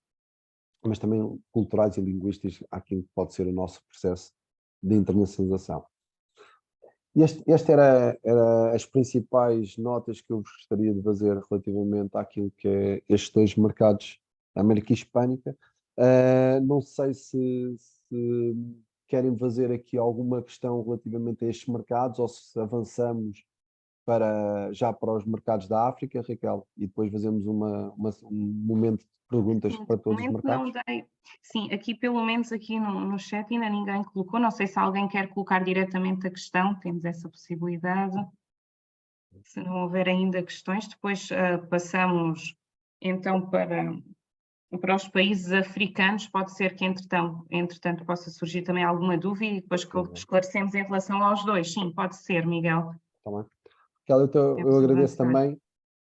mas também culturais e linguísticas àquilo que pode ser o nosso processo de internacionalização. Este era as principais notas que eu gostaria de fazer relativamente àquilo que é estes dois mercados, a América Hispânica. Não sei se querem fazer aqui alguma questão relativamente a estes mercados ou se avançamos já para os mercados da África, Raquel, e depois fazemos um momento de perguntas Sim, para todos os mercados. Sim, aqui pelo menos aqui no chat ainda ninguém colocou, não sei se alguém quer colocar diretamente a questão, temos essa possibilidade. Se não houver ainda questões, depois passamos então para os países africanos, pode ser que entretanto possa surgir também alguma dúvida e depois esclarecemos em relação aos dois. Sim, pode ser, Miguel. Tá bem. Raquel, eu agradeço também.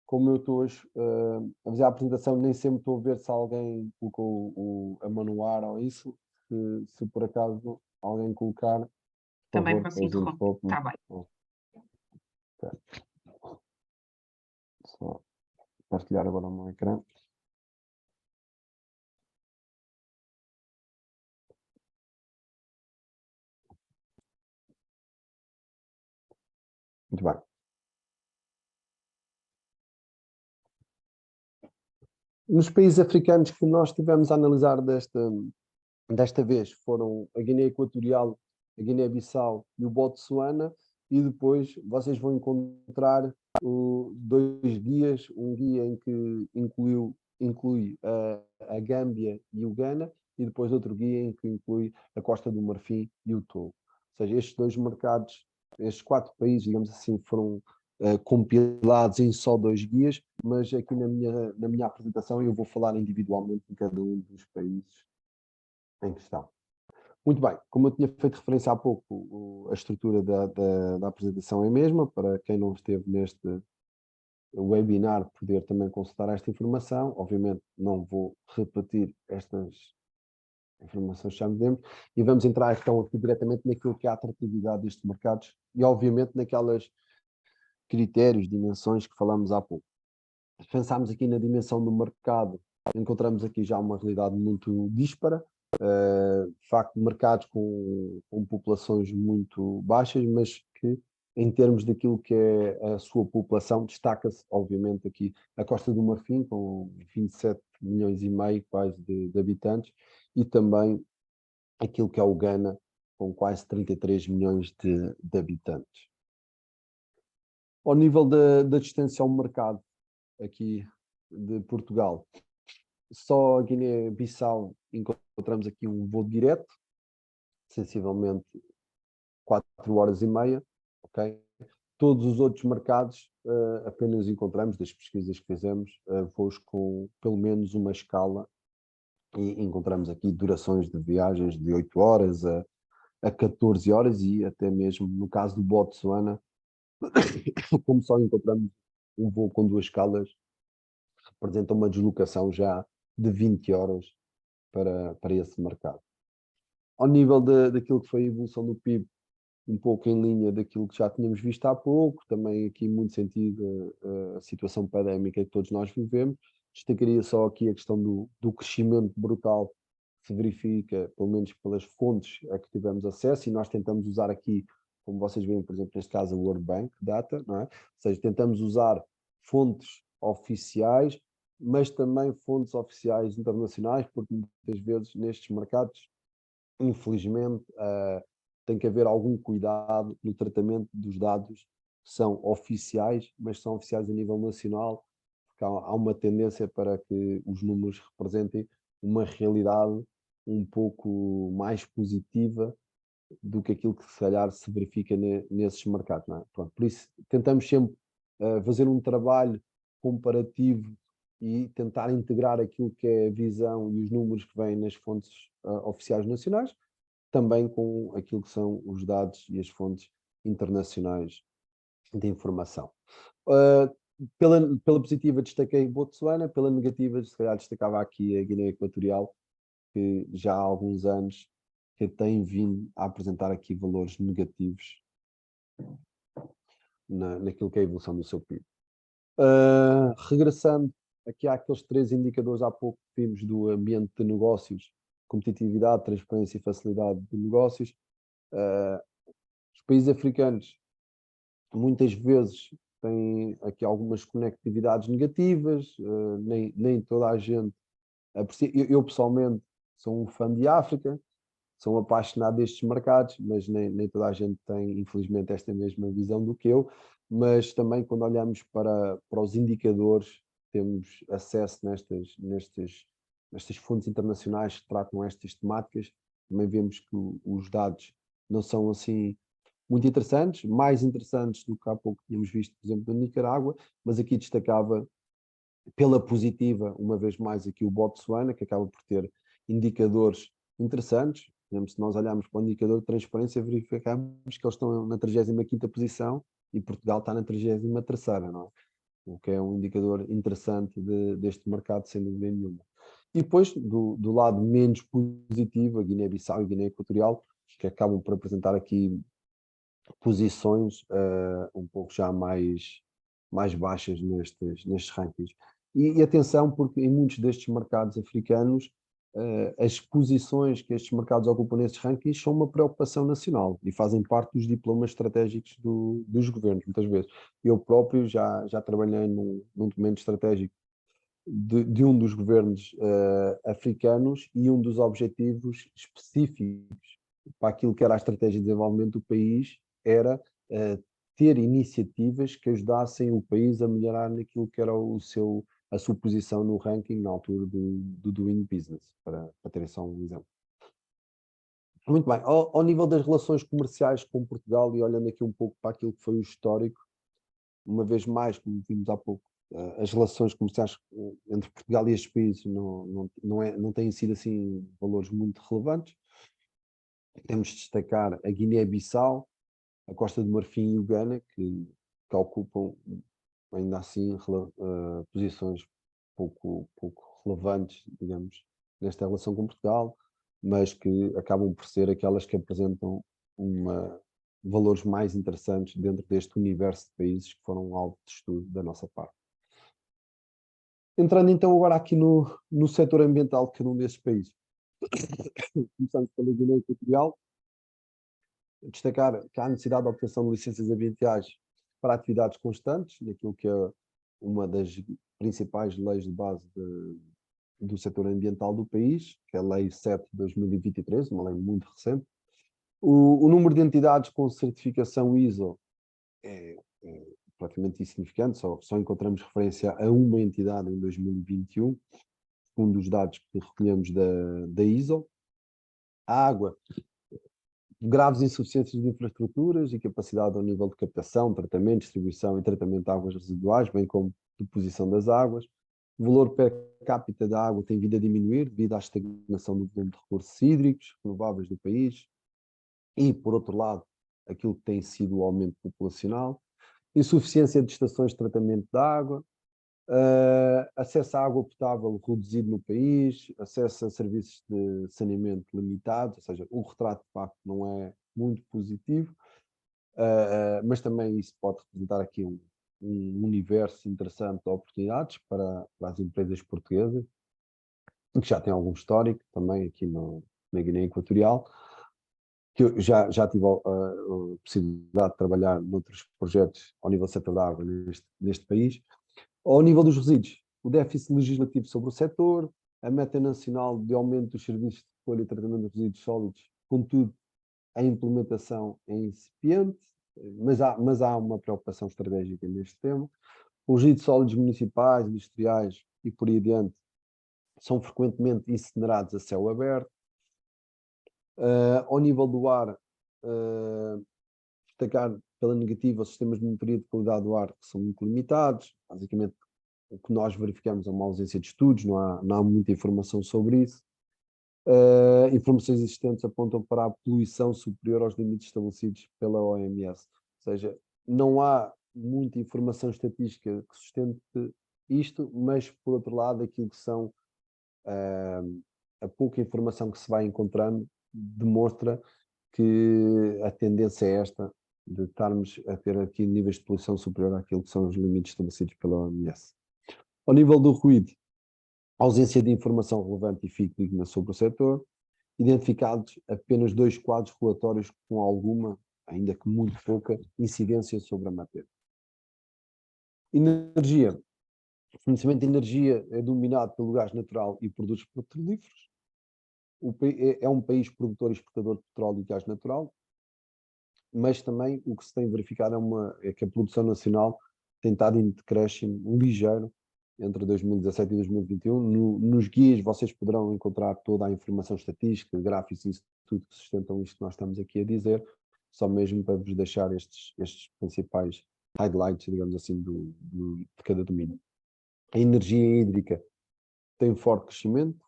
Como eu estou hoje a fazer a apresentação, nem sempre estou a ver se alguém colocou a mão no ar ou isso. Se por acaso alguém colocar, por também favor, posso interromper. Está bem. Okay. Só partilhar agora o meu ecrã. Muito bem. Nos países africanos que nós tivemos a analisar desta vez foram a Guiné Equatorial, a Guiné-Bissau e o Botsuana, e depois vocês vão encontrar 2 guias, um guia em que inclui a Gâmbia e o Ghana, e depois outro guia em que inclui a Costa do Marfim e o Togo. Ou seja, estes dois mercados, estes 4 países, digamos assim, foram compilados em só 2 guias, mas aqui na minha apresentação eu vou falar individualmente em cada um dos países em questão. Muito bem, como eu tinha feito referência há pouco, a estrutura da apresentação é a mesma, para quem não esteve webinar poder também consultar esta informação. Obviamente não vou repetir estas informações que já me demos, e vamos entrar então aqui diretamente naquilo que é a atratividade destes mercados e obviamente naquelas critérios, dimensões que falamos há pouco. Se pensarmos aqui na dimensão do mercado, encontramos aqui já uma realidade muito díspara, de facto mercados com populações muito baixas, mas que em termos daquilo que é a sua população, destaca-se obviamente aqui a Costa do Marfim, com 27 milhões e meio quase de habitantes, e também aquilo que é o Ghana, com quase 33 milhões de habitantes. Ao nível da distância ao mercado aqui de Portugal, só a Guiné-Bissau encontramos aqui um voo direto, sensivelmente 4 horas e meia, ok? Todos os outros mercados apenas encontramos, das pesquisas que fizemos, voos com pelo menos uma escala, e encontramos aqui durações de viagens de 8 horas a 14 horas, e até mesmo no caso do Botsuana, como só encontramos um voo com 2 escalas, representa uma deslocação já de 20 horas para esse mercado. Ao nível daquilo que foi a evolução do PIB, um pouco em linha daquilo que já tínhamos visto há pouco, também aqui muito sentido a situação pandémica que todos nós vivemos. Destacaria só aqui a questão do crescimento brutal que se verifica, pelo menos pelas fontes a que tivemos acesso, e nós tentamos usar aqui, como vocês veem, por exemplo, neste caso, a World Bank Data, não é? Ou seja, tentamos usar fontes oficiais, mas também fontes oficiais internacionais, porque muitas vezes nestes mercados, infelizmente, tem que haver algum cuidado no tratamento dos dados que são oficiais, mas são oficiais a nível nacional, porque há uma tendência para que os números representem uma realidade um pouco mais positiva do que aquilo que se calhar se verifica nesses mercados, não é? Pronto, por isso tentamos sempre fazer um trabalho comparativo e tentar integrar aquilo que é a visão e os números que vêm nas fontes oficiais nacionais, também com aquilo que são os dados e as fontes internacionais de informação. Pela positiva destaquei Botsuana, pela negativa se calhar destacava aqui a Guiné Equatorial, que já há alguns anos que tem vindo a apresentar aqui valores negativos naquilo que é a evolução do seu PIB. Regressando aqui àqueles 3 indicadores há pouco que vimos do ambiente de negócios, competitividade, transparência e facilidade de negócios. Os países africanos muitas vezes têm aqui algumas conectividades negativas, nem toda a gente aprecia. Eu pessoalmente sou um fã de África, sou um apaixonado destes mercados, mas nem toda a gente tem, infelizmente, esta mesma visão do que eu. Mas também quando olhamos para os indicadores, temos acesso nestas fontes internacionais que tratam estas temáticas, também vemos que os dados não são assim muito interessantes, mais interessantes do que há pouco tínhamos visto, por exemplo, na Nicarágua, mas aqui destacava pela positiva, uma vez mais, aqui o Botsuana, que acaba por ter indicadores interessantes. Por exemplo, se nós olharmos para o indicador de transparência, verificamos que eles estão na 35ª posição e Portugal está na 33ª, não é? O que é um indicador interessante deste mercado, sem dúvida nenhuma. E depois, do lado menos positivo, a Guiné-Bissau e a Guiné Equatorial, que acabam por apresentar aqui posições um pouco já mais baixas nestes rankings. E atenção, porque em muitos destes mercados africanos, as posições que estes mercados ocupam nestes rankings são uma preocupação nacional e fazem parte dos diplomas estratégicos dos governos, muitas vezes. Eu próprio já trabalhei num documento estratégico de um dos governos africanos, e um dos objetivos específicos para aquilo que era a estratégia de desenvolvimento do país era ter iniciativas que ajudassem o país a melhorar naquilo que era a sua posição no ranking na altura do Doing Business, para terem só um exemplo. Muito bem, ao nível das relações comerciais com Portugal, e olhando aqui um pouco para aquilo que foi o histórico, uma vez mais, como vimos há pouco, as relações comerciais entre Portugal e estes países não têm sido assim valores muito relevantes. Temos de destacar a Guiné-Bissau, a Costa do Marfim e o Ghana, que ocupam ainda assim, posições pouco relevantes, digamos, nesta relação com Portugal, mas que acabam por ser aquelas que apresentam valores mais interessantes dentro deste universo de países que foram alvo de estudo da nossa parte. Entrando então agora aqui no setor ambiental de cada um desses países. Começando pela Guiné Equatorial, destacar que há necessidade de obtenção de licenças ambientais para atividades constantes, daquilo que é uma das principais leis de base do setor ambiental do país, que é a Lei 7 de 2023, uma lei muito recente. O número de entidades com certificação ISO é praticamente insignificante, só encontramos referência a uma entidade em 2021, segundo os dados que recolhemos da ISO. A água, graves insuficiências de infraestruturas e capacidade ao nível de captação, tratamento, distribuição e tratamento de águas residuais, bem como deposição das águas. O valor per capita da água tem vindo a diminuir devido à estagnação do volume de recursos hídricos renováveis do país e, por outro lado, aquilo que tem sido o aumento populacional. Insuficiência de estações de tratamento da água, acesso à água potável reduzido no país, acesso a serviços de saneamento limitados, ou seja, o retrato de facto não é muito positivo, mas também isso pode representar aqui um universo interessante de oportunidades para as empresas portuguesas, que já têm algum histórico também aqui na Guiné Equatorial, que eu já tive a possibilidade de trabalhar noutros projetos ao nível do setor da água neste país. Ao nível dos resíduos, o déficit legislativo sobre o setor, a meta nacional de aumento dos serviços de recolha e tratamento de resíduos sólidos, contudo, a implementação é incipiente, mas há uma preocupação estratégica neste tema. Os resíduos sólidos municipais, industriais e por aí adiante são frequentemente incinerados a céu aberto. Ao nível do ar, destacar pela negativa os sistemas de monitoria de qualidade do ar que são muito limitados. Basicamente, o que nós verificamos é uma ausência de estudos, não há muita informação sobre isso. Informações existentes apontam para a poluição superior aos limites estabelecidos pela OMS. Ou seja, não há muita informação estatística que sustente isto, mas, por outro lado, aquilo que são a pouca informação que se vai encontrando demonstra que a tendência é esta, de estarmos a ter aqui níveis de poluição superior àquilo que são os limites estabelecidos pela OMS. Ao nível do ruído, ausência de informação relevante e fidedigna sobre o setor, identificados apenas 2 quadros relatórios com alguma, ainda que muito pouca, incidência sobre a matéria. Energia. O fornecimento de energia é dominado pelo gás natural e produtos petrolíferos. É um país produtor e exportador de petróleo e gás natural, mas também o que se tem verificado é que a produção nacional tem estado em decréscimo ligeiro entre 2017 e 2021. Nos guias vocês poderão encontrar toda a informação estatística, gráficos e isso tudo que sustentam isto que nós estamos aqui a dizer, só mesmo para vos deixar estes principais highlights, digamos assim, de cada domínio. A energia hídrica tem forte crescimento,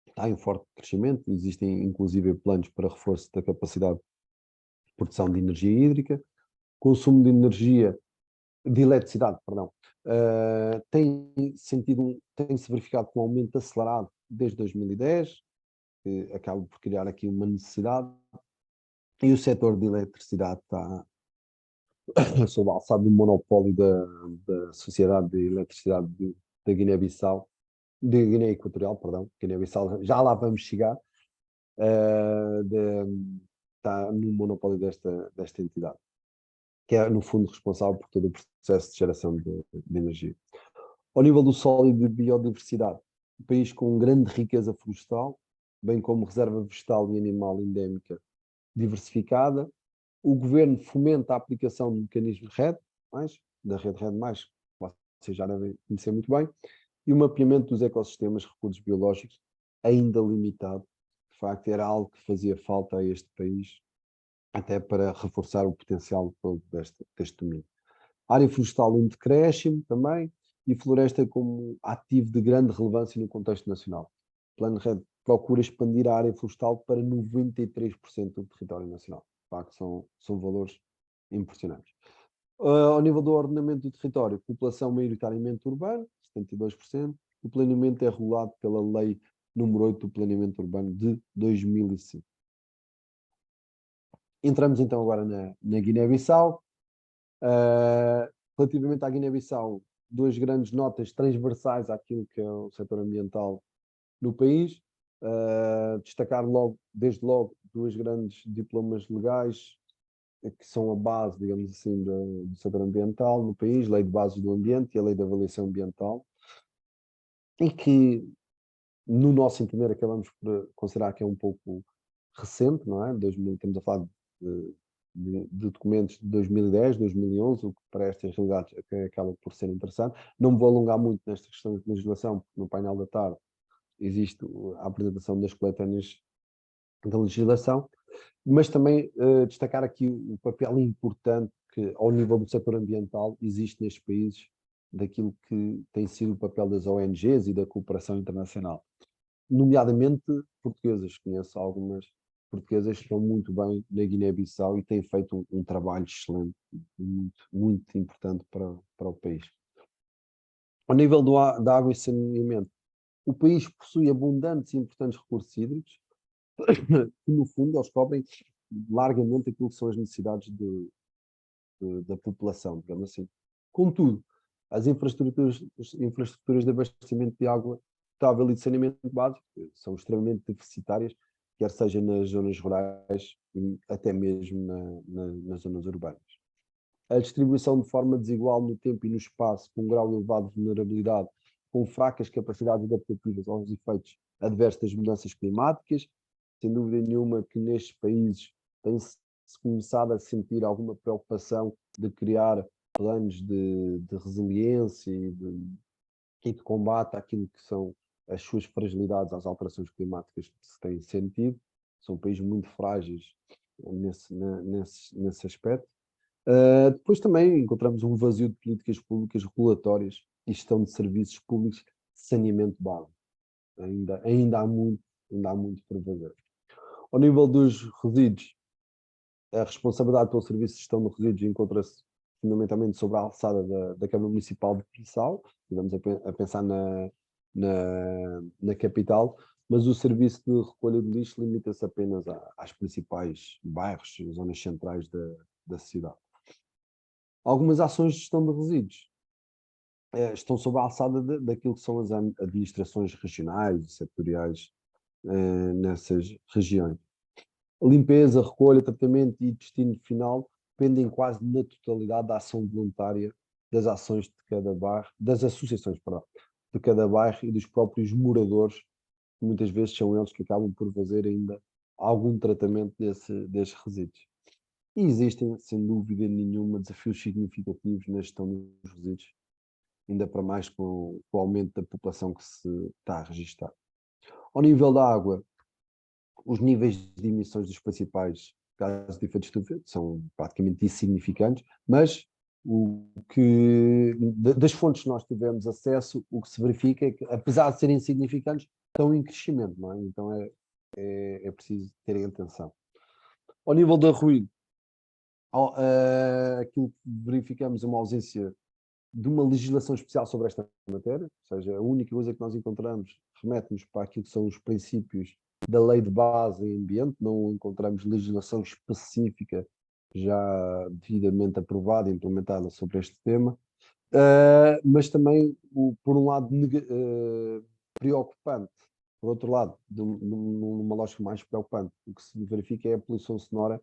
está em forte crescimento, existem inclusive planos para reforço da capacidade de produção de energia hídrica, consumo de eletricidade, perdão, tem-se verificado com um aumento acelerado desde 2010, que acaba por criar aqui uma necessidade, e o setor de eletricidade está sob a alçada do monopólio da Sociedade de Eletricidade da Guiné-Bissau, de Guiné Equatorial, perdão, Guiné-Bissau, já lá vamos chegar, está no monopólio desta entidade, que é, no fundo, responsável por todo o processo de geração de energia. Ao nível do solo e de biodiversidade, um país com grande riqueza florestal, bem como reserva vegetal e animal endémica diversificada, o governo fomenta a aplicação do mecanismo RED+, da rede RED+, que vocês já devem conhecer muito bem, e o mapeamento dos ecossistemas e recursos biológicos ainda limitado. De facto, era algo que fazia falta a este país, até para reforçar o potencial todo deste domínio. A área florestal em decréscimo também, e floresta como ativo de grande relevância no contexto nacional. O Plano RED procura expandir a área florestal para 93% do território nacional. De facto, são valores impressionantes. Ao nível do ordenamento do território, população maioritariamente urbana, 72%. O planeamento é regulado pela Lei número 8 do Planeamento Urbano de 2005. Entramos então agora na Guiné-Bissau. Relativamente à Guiné-Bissau, duas grandes notas transversais àquilo que é o setor ambiental no país. Destacar desde logo, duas grandes diplomas legais que são a base, digamos assim, do setor ambiental no país, Lei de Bases do Ambiente e a Lei de Avaliação Ambiental, e que, no nosso entender, acabamos por considerar que é um pouco recente, não é? Estamos a falar de documentos de 2010, 2011, o que para estas realidades acaba por ser interessante. Não me vou alongar muito nesta questão de legislação, porque no painel da tarde existe a apresentação das coletâneas da legislação, mas também destacar aqui o papel importante que, ao nível do setor ambiental, existe nestes países, daquilo que tem sido o papel das ONGs e da cooperação internacional, nomeadamente portuguesas. Conheço algumas portuguesas que estão muito bem na Guiné-Bissau e têm feito um trabalho excelente, muito, muito importante para o país. Ao nível da água e saneamento, o país possui abundantes e importantes recursos hídricos, que no fundo eles cobrem largamente aquilo que são as necessidades da população, digamos assim. Contudo, as infraestruturas de abastecimento de água potável e de saneamento básico são extremamente deficitárias, quer seja nas zonas rurais e até mesmo nas zonas urbanas. A distribuição de forma desigual no tempo e no espaço, com um grau elevado de vulnerabilidade, com fracas capacidades adaptativas aos efeitos adversos das mudanças climáticas, sem dúvida nenhuma que nestes países tem-se começado a sentir alguma preocupação de criar planos de resiliência e de combate àquilo que são as suas fragilidades às alterações climáticas que se têm sentido. São países muito frágeis nesse aspecto. Depois também encontramos um vazio de políticas públicas regulatórias e gestão de serviços públicos de saneamento básico. Ainda há muito para fazer. Ao nível dos resíduos, a responsabilidade pelo serviço de gestão de resíduos encontra-se fundamentalmente sobre a alçada da Câmara Municipal de Pissau, estivemos a pensar na capital, mas o serviço de recolha de lixo limita-se apenas às principais bairros e zonas centrais da cidade. Algumas ações de gestão de resíduos estão sob a alçada daquilo que são as administrações regionais e setoriais nessas regiões. A limpeza, recolha, tratamento e destino final dependem quase na totalidade da ação voluntária das ações de cada bairro, das associações, perdão, de cada bairro e dos próprios moradores, que muitas vezes são eles que acabam por fazer ainda algum tratamento desses resíduos. E existem, sem dúvida nenhuma, desafios significativos na gestão dos resíduos, ainda para mais com o aumento da população que se está a registrar. Ao nível da água, os níveis de emissões dos principais gases de efeito de estufa são praticamente insignificantes, mas das fontes que nós tivemos acesso, o que se verifica é que, apesar de serem insignificantes, estão em crescimento, não é? Então é preciso terem atenção. Ao nível do ruído, aquilo que verificamos é uma ausência de uma legislação especial sobre esta matéria, ou seja, a única coisa que nós encontramos remete-nos para aquilo que são os princípios da Lei de Base em Ambiente, não encontramos legislação específica já devidamente aprovada e implementada sobre este tema, mas também, por um lado, preocupante, por outro lado, numa lógica mais preocupante, o que se verifica é a poluição sonora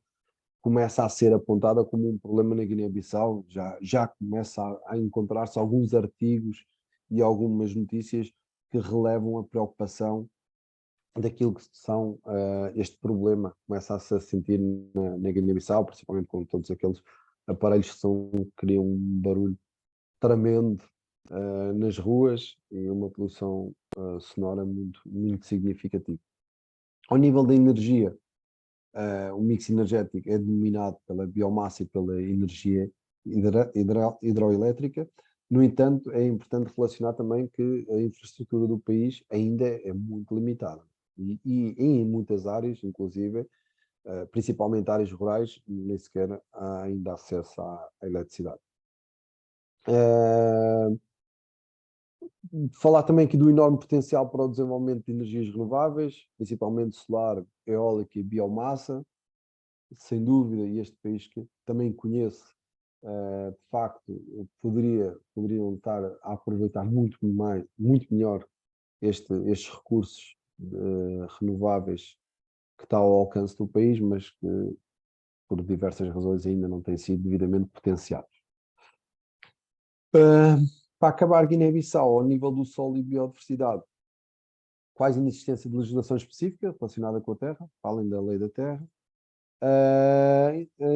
começa a ser apontada como um problema na Guiné-Bissau, já começa a encontrar-se alguns artigos e algumas notícias que relevam a preocupação daquilo que são este problema, começa-se a sentir na Guiné-Bissau, principalmente com todos aqueles aparelhos que criam um barulho tremendo nas ruas e uma poluição sonora muito, muito significativa. Ao nível da energia, o mix energético é dominado pela biomassa e pela energia hidroelétrica. No entanto, é importante relacionar também que a infraestrutura do país ainda é muito limitada. E em muitas áreas, inclusive, principalmente áreas rurais, nem sequer há ainda acesso à eletricidade. Falar também aqui do enorme potencial para o desenvolvimento de energias renováveis, principalmente solar, eólica e biomassa. Sem dúvida, e este país que também conheço, de facto, poderiam estar a aproveitar muito melhor estes recursos renováveis que está ao alcance do país, mas que por diversas razões ainda não têm sido devidamente potenciados. Para acabar, Guiné-Bissau, ao nível do solo e biodiversidade, quase inexistência de legislação específica relacionada com a terra, além da lei da terra.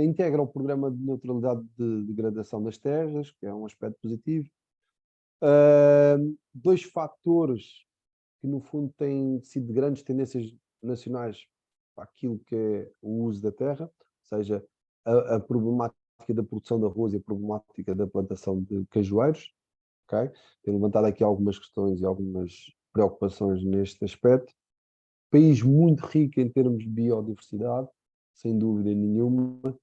Integra o programa de neutralidade de degradação das terras, que é um aspecto positivo. Dois fatores que, no fundo, têm sido grandes tendências nacionais para aquilo que é o uso da terra, ou seja, a problemática da produção de arroz e a problemática da plantação de cajueiros. Okay? Tenho levantado aqui algumas questões e algumas preocupações neste aspecto. País muito rico em termos de biodiversidade, sem dúvida nenhuma,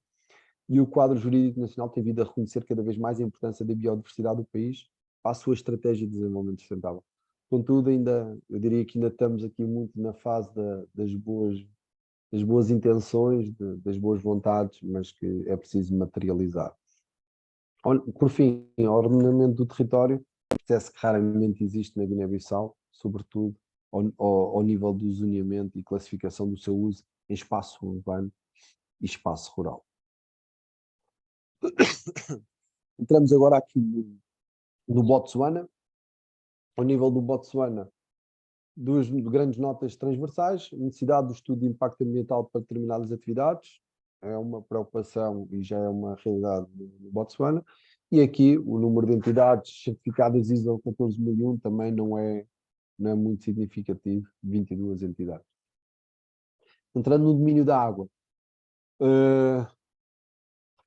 e o quadro jurídico nacional tem vindo a reconhecer cada vez mais a importância da biodiversidade do país para a sua estratégia de desenvolvimento sustentável. Contudo, eu diria que ainda estamos aqui muito na fase das boas intenções, das boas vontades, mas que é preciso materializar. Por fim, o ordenamento do território, processo que raramente existe na Guiné-Bissau, sobretudo ao nível do zoneamento e classificação do seu uso em espaço urbano e espaço rural. Entramos agora aqui no Botsuana. Ao nível do Botsuana, duas grandes notas transversais: necessidade do estudo de impacto ambiental para determinadas atividades, é uma preocupação e já é uma realidade no Botsuana, e aqui o número de entidades certificadas ISO 14001 também não é muito significativo, 22 entidades. Entrando no domínio da água,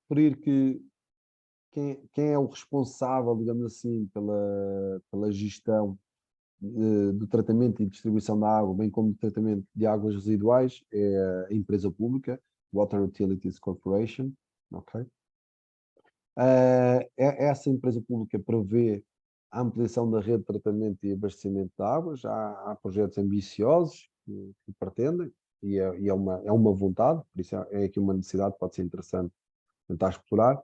referir que quem é o responsável, digamos assim, pela gestão do tratamento e distribuição da água, bem como do tratamento de águas residuais, é a empresa pública, Water Utilities Corporation. Okay? Essa empresa pública prevê a ampliação da rede de tratamento e abastecimento de água. Já há projetos ambiciosos que pretendem, e é uma vontade, por isso é aqui uma necessidade que pode ser interessante tentar explorar.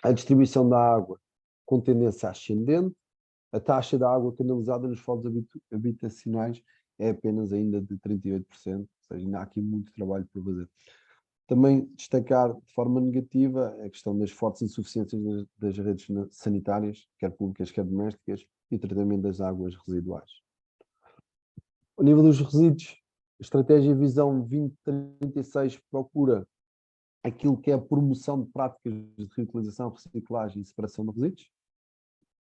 A distribuição da água com tendência ascendente. A taxa da água canalizada nos polos habitacionais é apenas ainda de 38%, ou seja, ainda há aqui muito trabalho por fazer. Também destacar de forma negativa a questão das fortes insuficiências das redes sanitárias, quer públicas, quer domésticas, e o tratamento das águas residuais. Ao nível dos resíduos, a estratégia Visão 2036 procura aquilo que é a promoção de práticas de reutilização, reciclagem e separação de resíduos,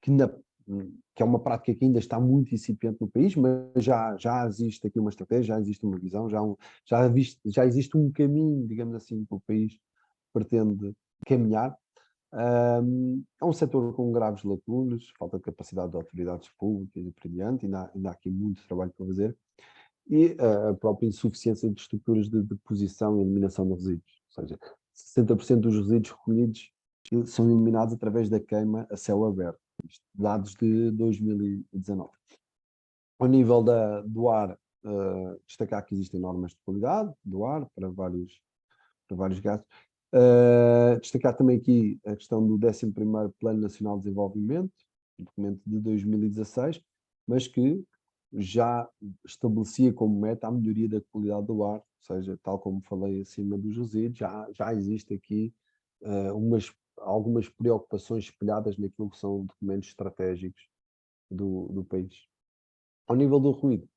que é uma prática que ainda está muito incipiente no país, mas já existe aqui uma estratégia, já existe uma visão, já existe um caminho, digamos assim, que o país pretende caminhar. É um setor com graves lacunas, falta de capacidade de autoridades públicas e por diante, ainda há aqui muito trabalho para fazer, e a própria insuficiência de estruturas de deposição e eliminação de resíduos, ou seja, 60% dos resíduos recolhidos são eliminados através da queima a céu aberto. Dados de 2019. Ao nível do ar, destacar que existem normas de qualidade do ar para vários gases. Destacar também aqui a questão do 11º Plano Nacional de Desenvolvimento, documento de 2016, mas que já estabelecia como meta a melhoria da qualidade do ar, ou seja, tal como falei acima dos resíduos, já existe aqui algumas preocupações espelhadas naquilo que são documentos estratégicos do país. Ao nível do ruído,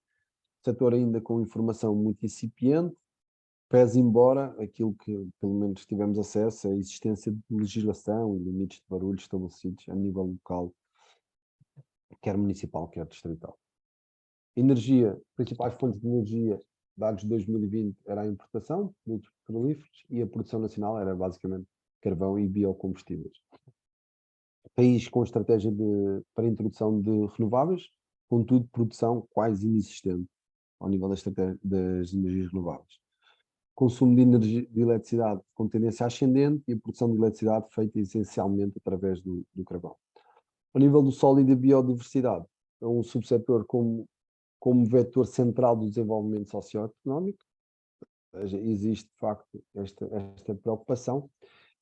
setor ainda com informação muito incipiente, pese embora aquilo que pelo menos tivemos acesso à existência de legislação e limites de barulho estabelecidos a nível local, quer municipal, quer distrital. Energia, principais fontes de energia, dados de 2020, era a importação de produtos petrolíferos e a produção nacional era basicamente carvão e biocombustíveis. País com estratégia para a introdução de renováveis, contudo produção quase inexistente ao nível das energias renováveis. consumo de energia, de eletricidade com tendência ascendente e a produção de eletricidade feita essencialmente através do carvão. Ao nível do solo e da biodiversidade, é um subsetor como vetor central do desenvolvimento socioeconómico. Existe, de facto, esta preocupação.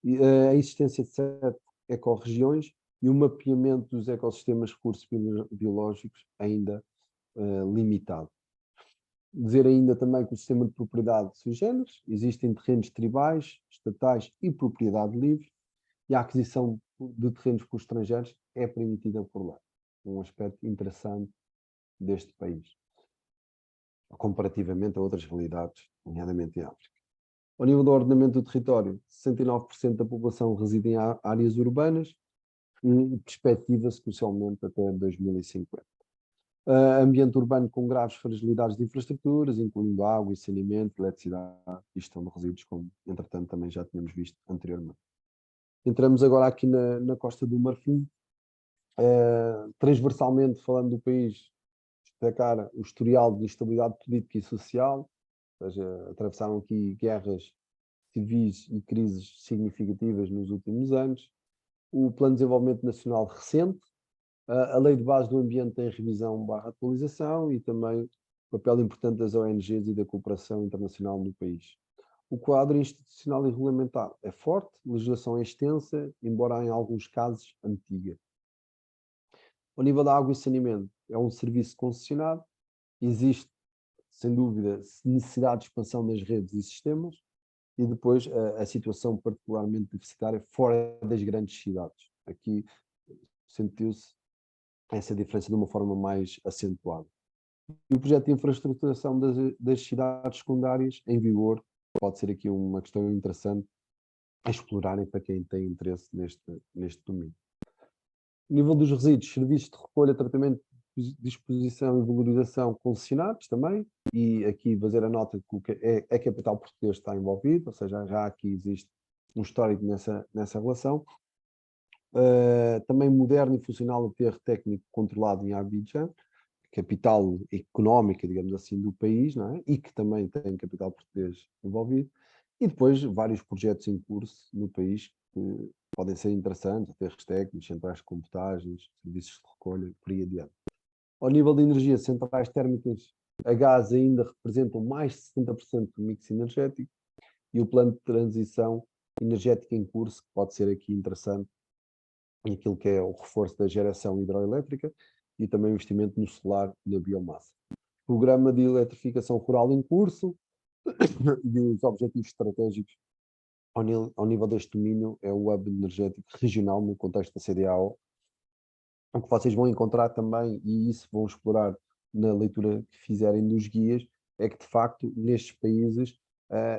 E a existência de 7 ecorregiões e o mapeamento dos ecossistemas recursos biológicos ainda limitado. Dizer ainda também que o sistema de propriedade sui generis, existem terrenos tribais, estatais e propriedade livre, e a aquisição de terrenos por estrangeiros é permitida por lei. Um aspecto interessante deste país, comparativamente a outras realidades, nomeadamente em África. Ao nível do ordenamento do território, 69% da população reside em áreas urbanas e perspectiva-se socialmente até 2050. Ambiente urbano com graves fragilidades de infraestruturas, incluindo água e saneamento, eletricidade e gestão de resíduos, como entretanto também já tínhamos visto anteriormente. Entramos agora aqui na Costa do Marfim. Transversalmente falando do país, destacar o historial de instabilidade política e social, ou seja, atravessaram aqui guerras civis e crises significativas nos últimos anos, o Plano de Desenvolvimento Nacional recente, a Lei de Base do Ambiente em revisão/atualização e também o papel importante das ONGs e da cooperação internacional no país. O quadro institucional e regulamentar é forte, a legislação é extensa, embora em alguns casos antiga. Ao nível da água e saneamento, é um serviço concessionado, existe, sem dúvida, necessidade de expansão das redes e sistemas, e depois a situação particularmente deficitária fora das grandes cidades. Aqui sentiu-se essa diferença de uma forma mais acentuada. E o projeto de infraestruturação das cidades secundárias em vigor pode ser aqui uma questão interessante a explorarem para quem tem interesse neste domínio. O nível dos resíduos, serviços de recolha, tratamento, disposição e valorização concessionados também, e aqui fazer a nota de que a capital portuguesa está envolvida, ou seja, já aqui existe um histórico nessa relação. Também moderno e funcional aterro técnico controlado em Abidjan, capital económica, digamos assim, do país, não é? E que também tem capital português envolvido, e depois vários projetos em curso no país que podem ser interessantes, aterros técnicos, centrais de computagens, serviços de recolha, por aí adiante. Ao nível de energia, centrais térmicas a gás ainda representam mais de 70% do mix energético, e o plano de transição energética em curso, que pode ser aqui interessante, em aquilo que é o reforço da geração hidroelétrica e também o investimento no solar e na biomassa. Programa de eletrificação rural em curso e os objetivos estratégicos ao nível deste domínio é o hub energético regional no contexto da CDAO. O que vocês vão encontrar também, e isso vão explorar na leitura que fizerem dos guias, é que de facto nestes países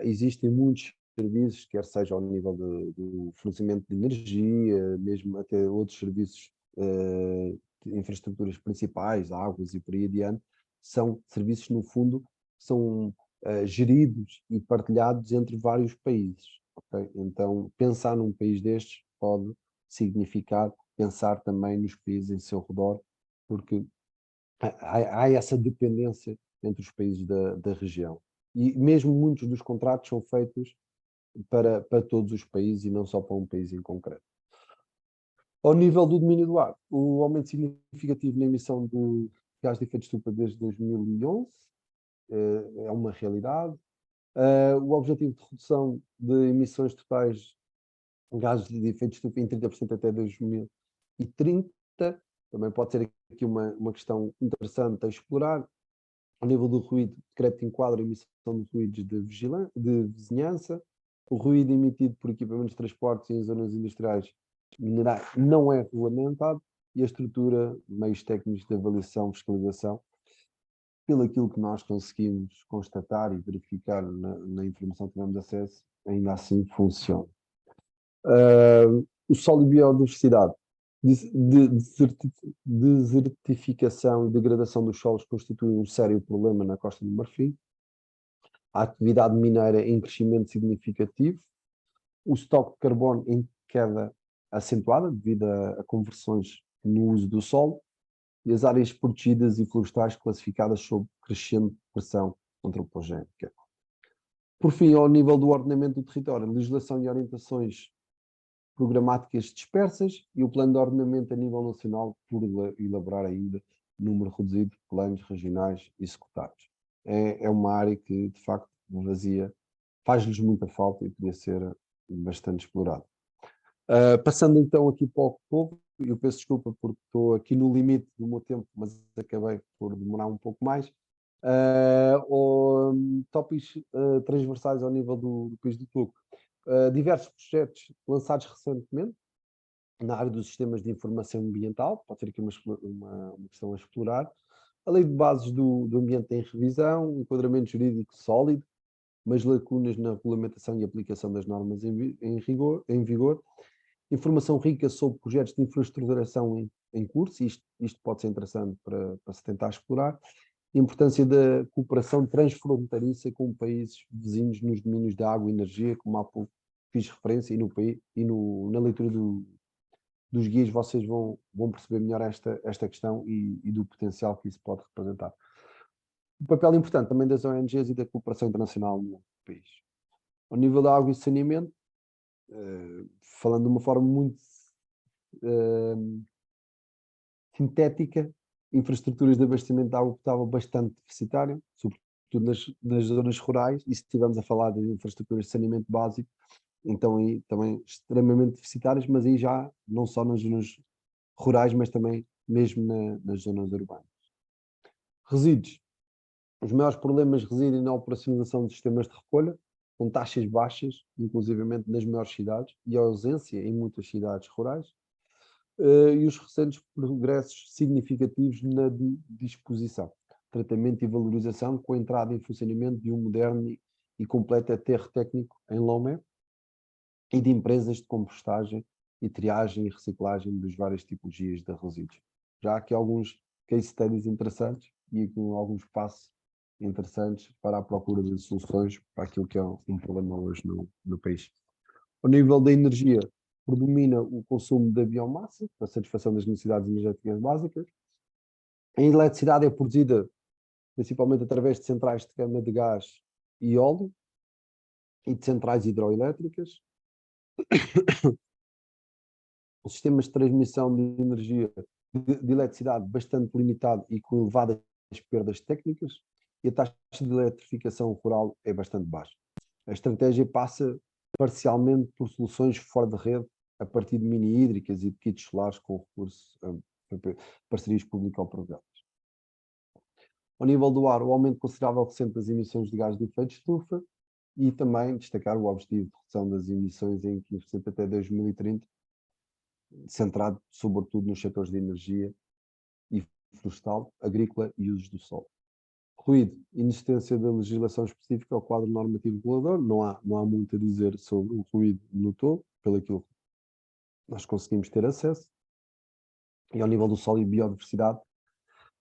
existem muitos serviços, quer seja ao nível do fornecimento de energia, mesmo até outros serviços de infraestruturas principais, águas e por aí adiante, são serviços no fundo são geridos e partilhados entre vários países. Okay? Então pensar num país destes pode significar pensar também nos países em seu redor, porque há essa dependência entre os países da região. E mesmo muitos dos contratos são feitos para todos os países e não só para um país em concreto. Ao nível do domínio do ar, o aumento significativo na emissão de gás de efeito de estufa desde 2011 é uma realidade. O objetivo de redução de emissões totais de gases de efeito de estufa em 30% até 2030 também pode ser aqui uma questão interessante a explorar. Ao nível do ruído, o decreto enquadra a emissão de ruídos de vizinhança. O ruído emitido por equipamentos de transportes em zonas industriais minerais não é regulamentado, e a estrutura, meios técnicos de avaliação, fiscalização, pelo aquilo que nós conseguimos constatar e verificar na informação que tivemos acesso, ainda assim funciona. O solo e biodiversidade. Desertificação e degradação dos solos constituem um sério problema na Costa do Marfim. A atividade mineira em crescimento significativo. O estoque de carbono em queda acentuada devido a conversões no uso do solo. E as áreas protegidas e florestais classificadas sob crescente pressão antropogénica. Por fim, ao nível do ordenamento do território, legislação e orientações programáticas dispersas e o plano de ordenamento a nível nacional por elaborar ainda número reduzido de planos regionais executados. É uma área que, de facto, vazia, faz-lhes muita falta e podia ser bastante explorada. Passando então aqui para o povo, eu peço desculpa porque estou aqui no limite do meu tempo, mas acabei por demorar um pouco mais. Tópicos transversais ao nível do país do Togo. Diversos projetos lançados recentemente na área dos sistemas de informação ambiental, pode ser aqui uma questão a explorar. A lei de bases do ambiente em revisão, enquadramento jurídico sólido, mas lacunas na regulamentação e aplicação das normas em vigor. Informação rica sobre projetos de infraestruturação em curso, isto pode ser interessante para se tentar explorar. A importância da cooperação transfronteiriça com países vizinhos nos domínios da água e energia, como há pouco fiz referência, na leitura dos guias vocês vão perceber melhor esta questão e do potencial que isso pode representar. O papel importante também das ONGs e da cooperação internacional no país. Ao nível da água e saneamento, falando de uma forma muito sintética, infraestruturas de abastecimento de água potável bastante deficitária, sobretudo nas zonas rurais, e se estivermos a falar de infraestruturas de saneamento básico, então aí também extremamente deficitárias, mas aí já não só nas zonas rurais, mas também mesmo nas zonas urbanas. Resíduos. Os maiores problemas residem na operacionalização de sistemas de recolha, com taxas baixas, inclusivamente nas maiores cidades, e a ausência em muitas cidades rurais, e os recentes progressos significativos na disposição, tratamento e valorização, com a entrada em funcionamento de um moderno e completo aterro técnico em Lomé e de empresas de compostagem e triagem e reciclagem das várias tipologias de resíduos. Já há aqui alguns case studies interessantes e aqui alguns passos interessantes para a procura de soluções para aquilo que é um problema hoje no país. Ao nível da energia, predomina o consumo da biomassa para a satisfação das necessidades energéticas básicas. A eletricidade é produzida principalmente através de centrais de queima de gás e óleo e de centrais hidroelétricas. Os sistemas de transmissão de energia de eletricidade bastante limitado e com elevadas perdas técnicas, e a taxa de eletrificação rural é bastante baixa. A estratégia passa parcialmente por soluções fora de rede, a partir de mini hídricas e de kits solares com recurso a parcerias público-privadas. Ao nível do ar, o aumento considerável recente das emissões de gás de efeito de estufa e também destacar o objetivo de redução das emissões em 15% até 2030, centrado sobretudo nos setores de energia e florestal, agrícola e usos do solo. Ruído, inexistência da legislação específica ao quadro normativo regulador, não há muito a dizer sobre o ruído no todo, pelo aquilo que nós conseguimos ter acesso. E ao nível do solo e biodiversidade,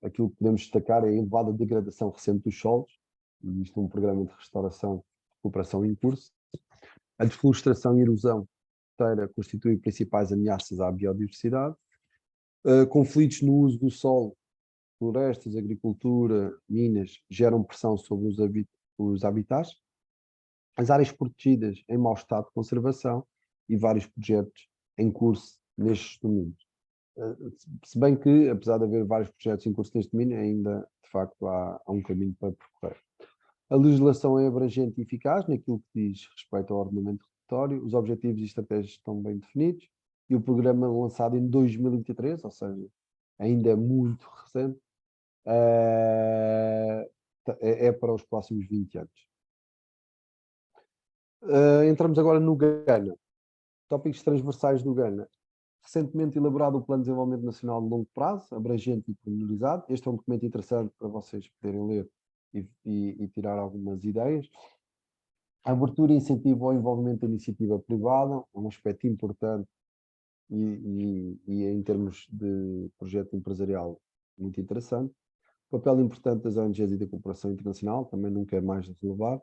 aquilo que podemos destacar é a elevada degradação recente dos solos, existe um programa de restauração, recuperação em curso. A desflorestação e erosão costeira constituem principais ameaças à biodiversidade. Conflitos no uso do solo, florestas, agricultura, minas, geram pressão sobre os habitats. As áreas protegidas em mau estado de conservação e vários projetos em curso nestes domínios. Se bem que, apesar de haver vários projetos em curso neste domínio, ainda, de facto, há um caminho para percorrer. A legislação é abrangente e eficaz naquilo que diz respeito ao ordenamento do território, os objetivos e estratégias estão bem definidos, e o programa lançado em 2023, ou seja, ainda é muito recente, é para os próximos 20 anos. Entramos agora no Ghana. Tópicos transversais do Ghana. Recentemente elaborado o Plano de Desenvolvimento Nacional de Longo Prazo, abrangente e pormenorizado. Este é um documento interessante para vocês poderem ler e tirar algumas ideias. A abertura e incentivo ao envolvimento da iniciativa privada, um aspecto importante e em termos de projeto empresarial muito interessante. O papel importante das ONGs e da cooperação internacional, também não quer mais relevar.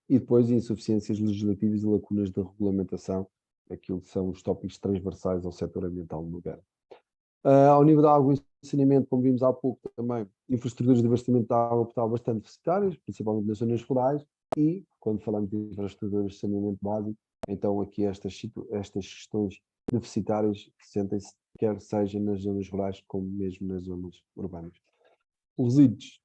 E depois insuficiências legislativas e lacunas da regulamentação, aquilo que são os tópicos transversais ao setor ambiental no Ghana. Ao nível da água e saneamento, como vimos há pouco também, infraestruturas de abastecimento de água potável bastante deficitárias, principalmente nas zonas rurais, e quando falamos de infraestruturas de saneamento básico, então aqui estas questões deficitárias sentem-se, quer seja nas zonas rurais como mesmo nas zonas urbanas. Os resíduos,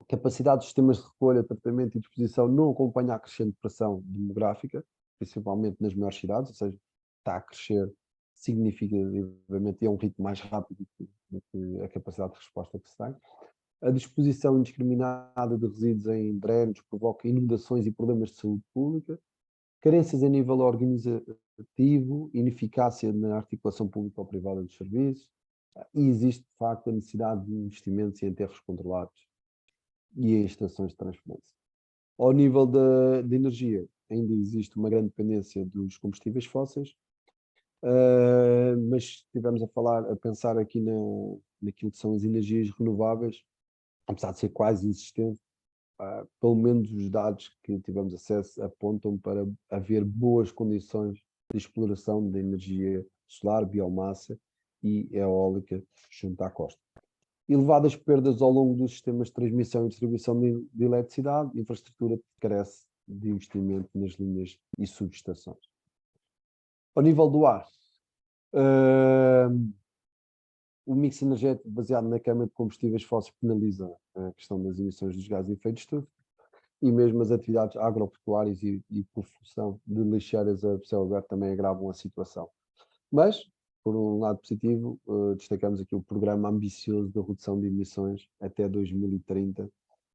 capacidade dos sistemas de recolha, tratamento e disposição não acompanha a crescente pressão demográfica, principalmente nas maiores cidades, ou seja, está a crescer significativamente e é um ritmo mais rápido do que a capacidade de resposta que se tem. A disposição indiscriminada de resíduos em drenos provoca inundações e problemas de saúde pública, carências a nível organizativo, ineficácia na articulação pública ou privada dos serviços, e existe, de facto, a necessidade de investimentos em aterros controlados e em estações de transferência. Ao nível de energia, ainda existe uma grande dependência dos combustíveis fósseis, mas estivemos a pensar aqui naquilo que são as energias renováveis, apesar de ser quase inexistente, pelo menos os dados que tivemos acesso apontam para haver boas condições de exploração de energia solar, biomassa e eólica junto à costa. Elevadas perdas ao longo dos sistemas de transmissão e distribuição de eletricidade, infraestrutura que carece de investimento nas linhas e subestações. Ao nível do ar, o mix energético baseado na queima de combustíveis fósseis penaliza a questão das emissões dos gases de efeito de estufa e mesmo as atividades agropecuárias e por função de lixeiras a céu aberto também agravam a situação. Mas, por um lado positivo, destacamos aqui o programa ambicioso de redução de emissões até 2030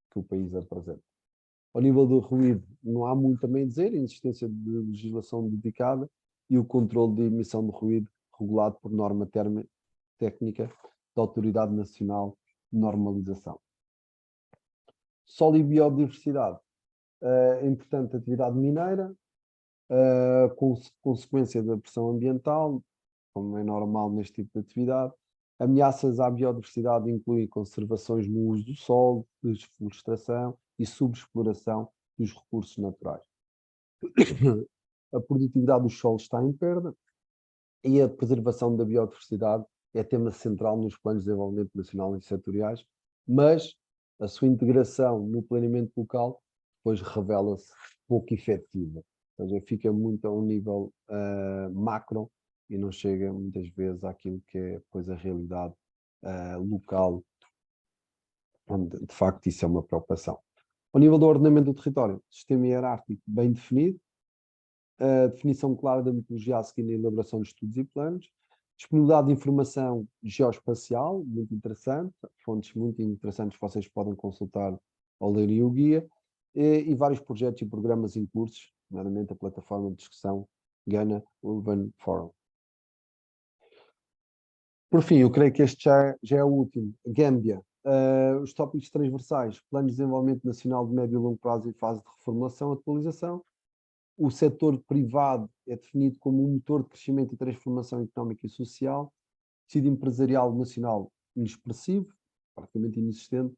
que o país apresenta. Ao nível do ruído, não há muito também a dizer, a existência de legislação dedicada e o controle de emissão de ruído regulado por norma técnica da Autoridade Nacional de Normalização. Solo e biodiversidade. É importante a atividade mineira, consequência da pressão ambiental, como é normal neste tipo de atividade. Ameaças à biodiversidade incluem conservações no uso do solo, desflorestação e subexploração dos recursos naturais. A produtividade dos solos está em perda e a preservação da biodiversidade é tema central nos planos de desenvolvimento nacional e setoriais, mas a sua integração no planeamento local depois revela-se pouco efetiva. Ou seja, fica muito a um nível macro e não chega muitas vezes àquilo que é depois a realidade local, onde de facto isso é uma preocupação. Ao nível do ordenamento do território, sistema hierárquico bem definido, a definição clara da metodologia a seguir na elaboração de estudos e planos, disponibilidade de informação geoespacial, muito interessante, fontes muito interessantes que vocês podem consultar ao lerem o guia, e vários projetos e programas em cursos, nomeadamente a plataforma de discussão Ghana Urban Forum. Por fim, eu creio que este já é o último. Gâmbia. Os tópicos transversais, Plano de Desenvolvimento Nacional de Médio e Longo Prazo em fase de reformulação e atualização. O setor privado é definido como um motor de crescimento e transformação económica e social. Tecido empresarial nacional inexpressivo, praticamente inexistente.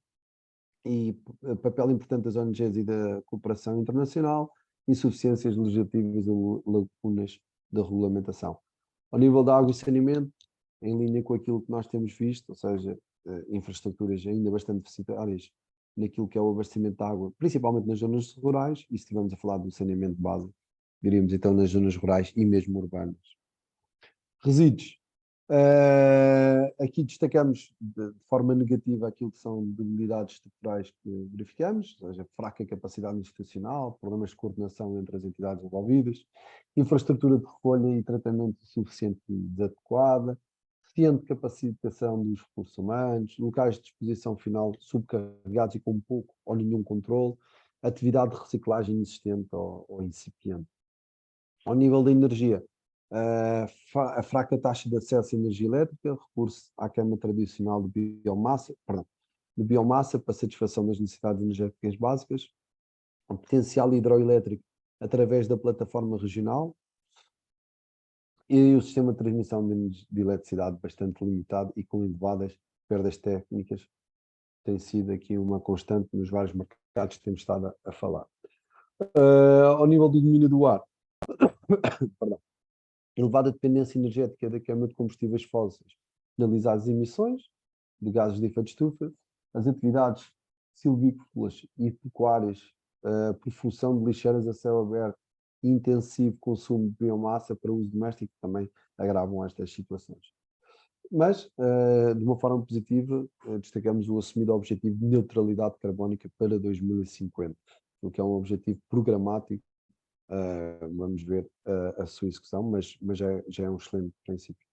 E papel importante das ONGs e da cooperação internacional. Insuficiências legislativas e lacunas da regulamentação. Ao nível da água e saneamento, em linha com aquilo que nós temos visto, ou seja, infraestruturas ainda bastante deficitárias naquilo que é o abastecimento de água, principalmente nas zonas rurais, e se estivermos a falar do saneamento básico, diríamos então nas zonas rurais e mesmo urbanas. Resíduos. Aqui destacamos de forma negativa aquilo que são debilidades estruturais que verificamos, ou seja, fraca capacidade institucional, problemas de coordenação entre as entidades envolvidas, infraestrutura de recolha e tratamento suficiente e desadequada, deficiente capacitação dos recursos humanos, locais de disposição final subcarregados e com pouco ou nenhum controle, atividade de reciclagem inexistente ou incipiente. Ao nível da energia, a fraca taxa de acesso à energia elétrica, recurso à queima tradicional de biomassa para satisfação das necessidades energéticas básicas, o potencial hidroelétrico através da plataforma regional e o sistema de transmissão de eletricidade bastante limitado e com elevadas perdas técnicas, tem sido aqui uma constante nos vários mercados que temos estado a falar. Ao nível do domínio do ar, perdão, elevada dependência energética da queima de combustíveis fósseis, penalizar as emissões de gases de efeito de estufa, as atividades silvícolas e pecuárias por função de lixeiras a céu aberto, intensivo consumo de biomassa para uso doméstico, também agravam estas situações. Mas, de uma forma positiva, destacamos o assumido objetivo de neutralidade carbónica para 2050, o que é um objetivo programático. Vamos ver a sua execução, mas já é um excelente princípio.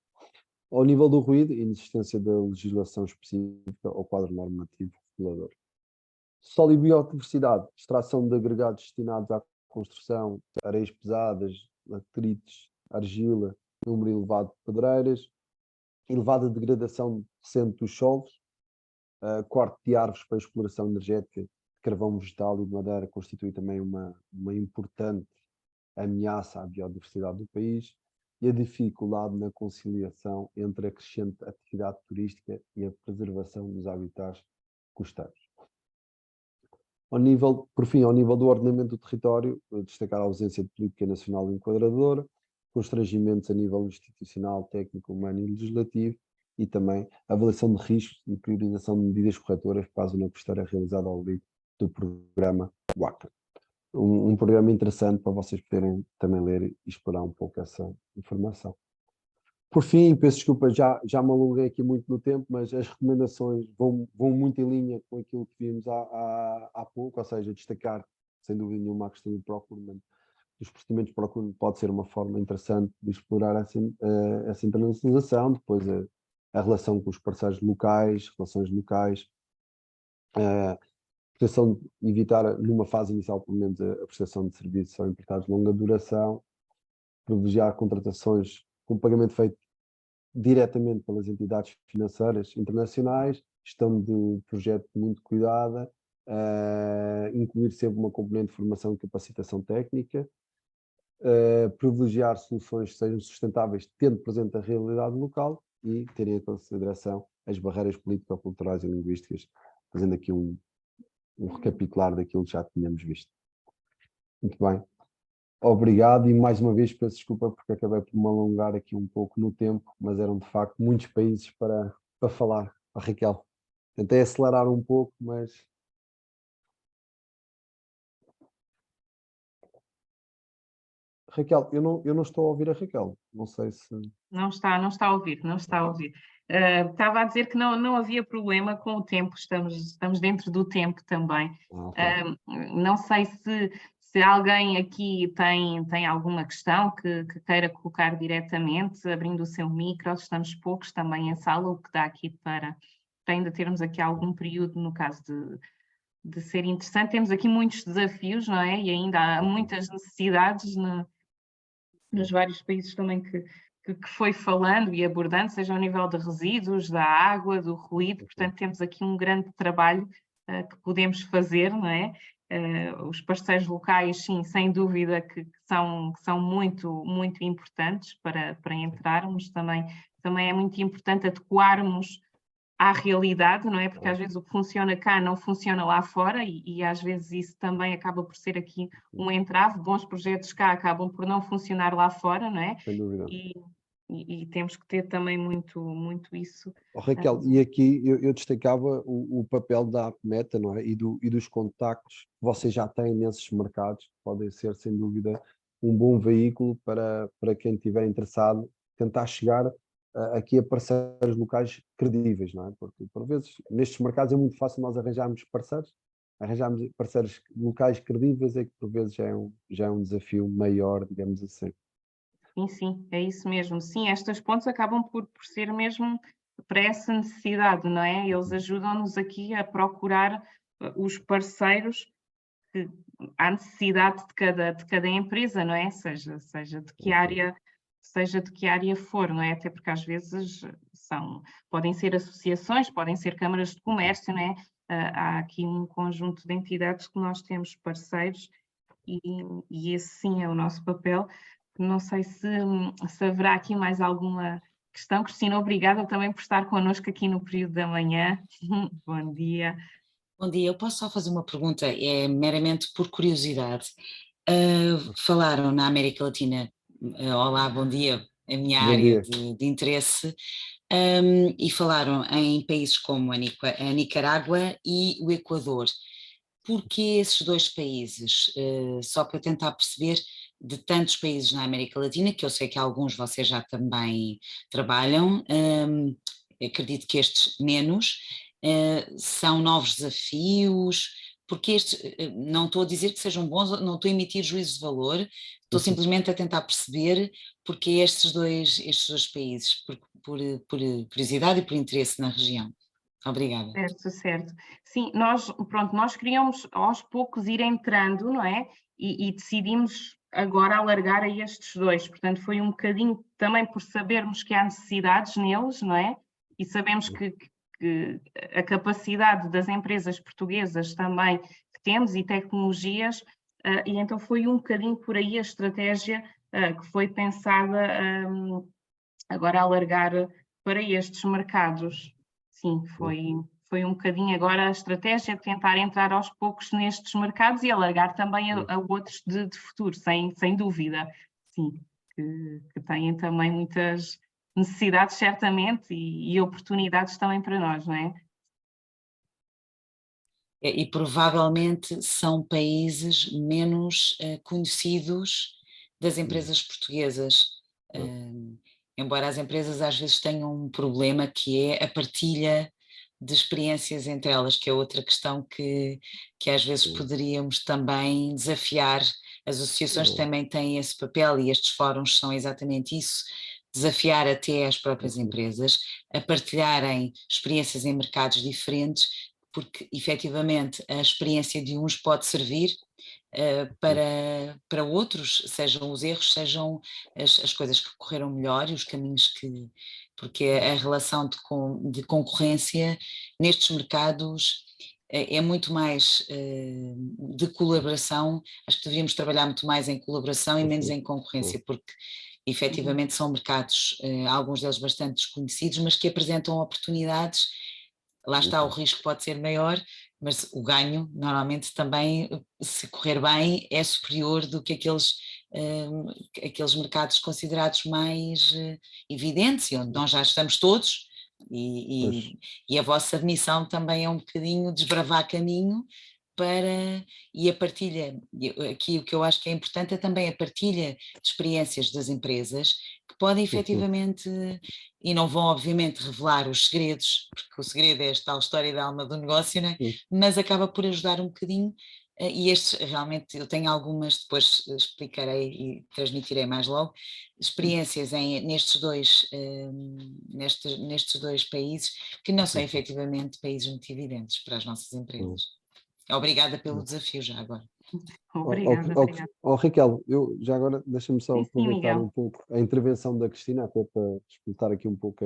Ao nível do ruído, inexistência da legislação específica ao quadro normativo regulador. Solo e biodiversidade, extração de agregados destinados à construção, areias pesadas, laterites, argila, número elevado de pedreiras, elevada degradação recente dos solos, corte de árvores para exploração energética, carvão vegetal e de madeira constitui também uma importante ameaça à biodiversidade do país, e a dificuldade na conciliação entre a crescente atividade turística e a preservação dos habitats costeiros. Por fim, ao nível do ordenamento do território, destacar a ausência de política nacional enquadradora, constrangimentos a nível institucional, técnico, humano e legislativo, e também avaliação de riscos e priorização de medidas corretoras para a zona costeira realizada ao abrigo do programa WACA. Um programa interessante para vocês poderem também ler e explorar um pouco essa informação. Por fim, peço desculpa, já me alonguei aqui muito no tempo, mas as recomendações vão muito em linha com aquilo que vimos há pouco, ou seja, destacar, sem dúvida nenhuma, a questão do procurement. Os procedimentos de procurement pode ser uma forma interessante de explorar essa internacionalização, depois a relação com os parceiros locais, relações locais, evitar, numa fase inicial, pelo menos, a prestação de serviços ou emprestados de longa duração, privilegiar contratações com pagamento feito diretamente pelas entidades financeiras internacionais, gestão de projeto muito cuidada, incluir sempre uma componente de formação e capacitação técnica, privilegiar soluções que sejam sustentáveis, tendo presente a realidade local e terem em consideração as barreiras político-culturais e linguísticas, fazendo aqui um recapitular daquilo que já tínhamos visto. Muito bem. Obrigado e mais uma vez peço desculpa porque acabei por me alongar aqui um pouco no tempo, mas eram de facto muitos países para falar. Raquel, tentei acelerar um pouco, mas... Raquel, eu não estou a ouvir a Raquel, não sei se... Não está a ouvir, não está a ouvir. Estava a dizer que não havia problema com o tempo, estamos dentro do tempo também. Okay. Não sei se alguém aqui tem alguma questão que queira colocar diretamente, abrindo o seu micro, estamos poucos também em sala, o que dá aqui para ainda termos aqui algum período, no caso de ser interessante. Temos aqui muitos desafios, não é? E ainda há muitas necessidades nos vários países também que foi falando e abordando, seja ao nível de resíduos, da água, do ruído, portanto temos aqui um grande trabalho que podemos fazer, não é? Os parceiros locais, sim, sem dúvida que são muito, muito importantes para entrarmos, também é muito importante adequarmos à realidade, não é? Porque às vezes o que funciona cá não funciona lá fora e às vezes isso também acaba por ser aqui um entrave. Bons projetos cá acabam por não funcionar lá fora, não é? Sem dúvida. E temos que ter também muito isso. Raquel, e aqui eu destacava o papel da AppMeta, não é? E dos contactos que vocês já têm nesses mercados, que podem ser, sem dúvida, um bom veículo para quem estiver interessado tentar chegar aqui a parceiros locais credíveis, não é? Porque, por vezes, nestes mercados é muito fácil nós arranjarmos parceiros locais credíveis, é que por vezes já é um desafio maior, digamos assim. Sim, é isso mesmo. Sim, estas pontes acabam por ser mesmo para essa necessidade, não é? Eles ajudam-nos aqui a procurar os parceiros que há necessidade de cada empresa, não é? Seja de que área for, não é? Até porque às vezes podem ser associações, podem ser câmaras de comércio, não é? Há aqui um conjunto de entidades que nós temos parceiros e esse sim é o nosso papel. Não sei se haverá aqui mais alguma questão. Cristina, obrigada também por estar connosco aqui no período da manhã. Bom dia. Bom dia, eu posso só fazer uma pergunta, é meramente por curiosidade. Falaram na América Latina, olá, bom dia, a minha área de interesse, e falaram em países como a Nicarágua e o Equador. porquê esses dois países? Só para eu tentar perceber, de tantos países na América Latina, que eu sei que alguns vocês já também trabalham, acredito que estes menos, são novos desafios, porque estes, não estou a dizer que sejam bons, não estou a emitir juízo de valor, estou simplesmente a tentar perceber porque estes dois países, por curiosidade e por interesse na região. Obrigada. Certo, certo. Sim, nós queríamos aos poucos ir entrando, não é? E decidimos agora alargar a estes dois. Portanto, foi um bocadinho também por sabermos que há necessidades neles, não é? E sabemos que a capacidade das empresas portuguesas também que temos e tecnologias, e então foi um bocadinho por aí a estratégia que foi pensada agora alargar para estes mercados. Sim, foi um bocadinho agora a estratégia de tentar entrar aos poucos nestes mercados e alargar também a outros de futuro, sem dúvida. Sim, que têm também muitas necessidades, certamente, e oportunidades também para nós, não é? E provavelmente são países menos conhecidos das empresas portuguesas. Embora as empresas às vezes tenham um problema que é a partilha de experiências entre elas, que é outra questão que às vezes poderíamos também desafiar. As associações também têm esse papel e estes fóruns são exatamente isso, desafiar até as próprias empresas a partilharem experiências em mercados diferentes, porque efetivamente a experiência de uns pode servir para outros, sejam os erros, sejam as coisas que correram melhor e os caminhos porque a relação de concorrência nestes mercados é muito mais de colaboração. Acho que deveríamos trabalhar muito mais em colaboração e menos em concorrência, porque efetivamente são mercados, alguns deles bastante desconhecidos, mas que apresentam oportunidades. Lá está, o risco pode ser maior, mas o ganho normalmente também, se correr bem, é superior do que aqueles mercados considerados mais evidentes, e onde nós já estamos todos, e a vossa missão também é um bocadinho desbravar caminho e a partilha, aqui o que eu acho que é importante é também a partilha de experiências das empresas que podem efetivamente, e não vão obviamente revelar os segredos, porque o segredo é esta tal história da alma do negócio, né? Mas acaba por ajudar um bocadinho, e estes realmente, eu tenho algumas, depois explicarei e transmitirei mais logo, experiências nestes dois países, que não são efetivamente países muito evidentes para as nossas empresas. Obrigada pelo desafio já agora. Obrigada. Raquel, eu já agora deixa-me só aproveitar Miguel. um pouco a intervenção da Cristina, até para explotar aqui um pouco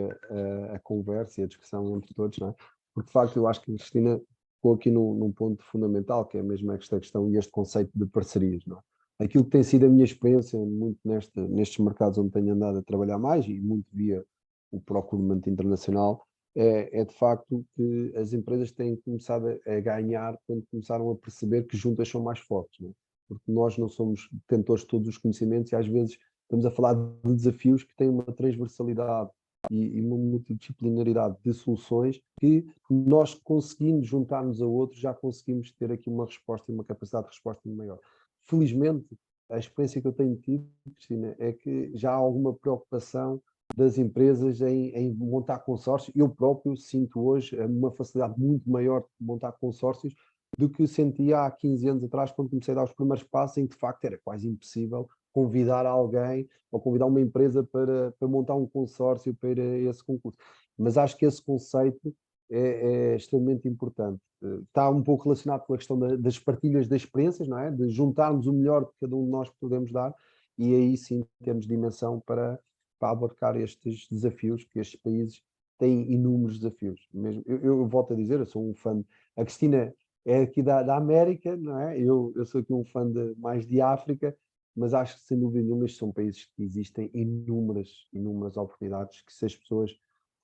a conversa e a discussão entre todos, não é? Porque de facto eu acho que a Cristina ficou aqui num ponto fundamental, que é mesmo esta questão e este conceito de parcerias, não é? Aquilo que tem sido a minha experiência muito nestes mercados onde tenho andado a trabalhar mais e muito via o procurement internacional, é de facto que as empresas têm começado a ganhar quando começaram a perceber que juntas são mais fortes, não é? Porque nós não somos detentores de todos os conhecimentos e às vezes estamos a falar de desafios que têm uma transversalidade e uma multidisciplinaridade de soluções que nós conseguindo juntar-nos a outros já conseguimos ter aqui uma resposta e uma capacidade de resposta maior. Felizmente, a experiência que eu tenho tido, Cristina, é que já há alguma preocupação das empresas em montar consórcios. Eu próprio sinto hoje uma facilidade muito maior de montar consórcios do que sentia há 15 anos atrás, quando comecei a dar os primeiros passos, em que de facto era quase impossível convidar alguém ou convidar uma empresa para montar um consórcio para esse concurso. Mas acho que esse conceito é extremamente importante. Está um pouco relacionado com a questão das partilhas de experiências, não é? De juntarmos o melhor que cada um de nós podemos dar, e aí sim temos dimensão para abarcar estes desafios, que estes países têm inúmeros desafios. Mesmo, eu volto a dizer, eu sou um fã. A Cristina é aqui da América, não é? Eu sou aqui um fã mais de África, mas acho que sem dúvida nenhuma estes são países que existem inúmeras oportunidades, que se as pessoas de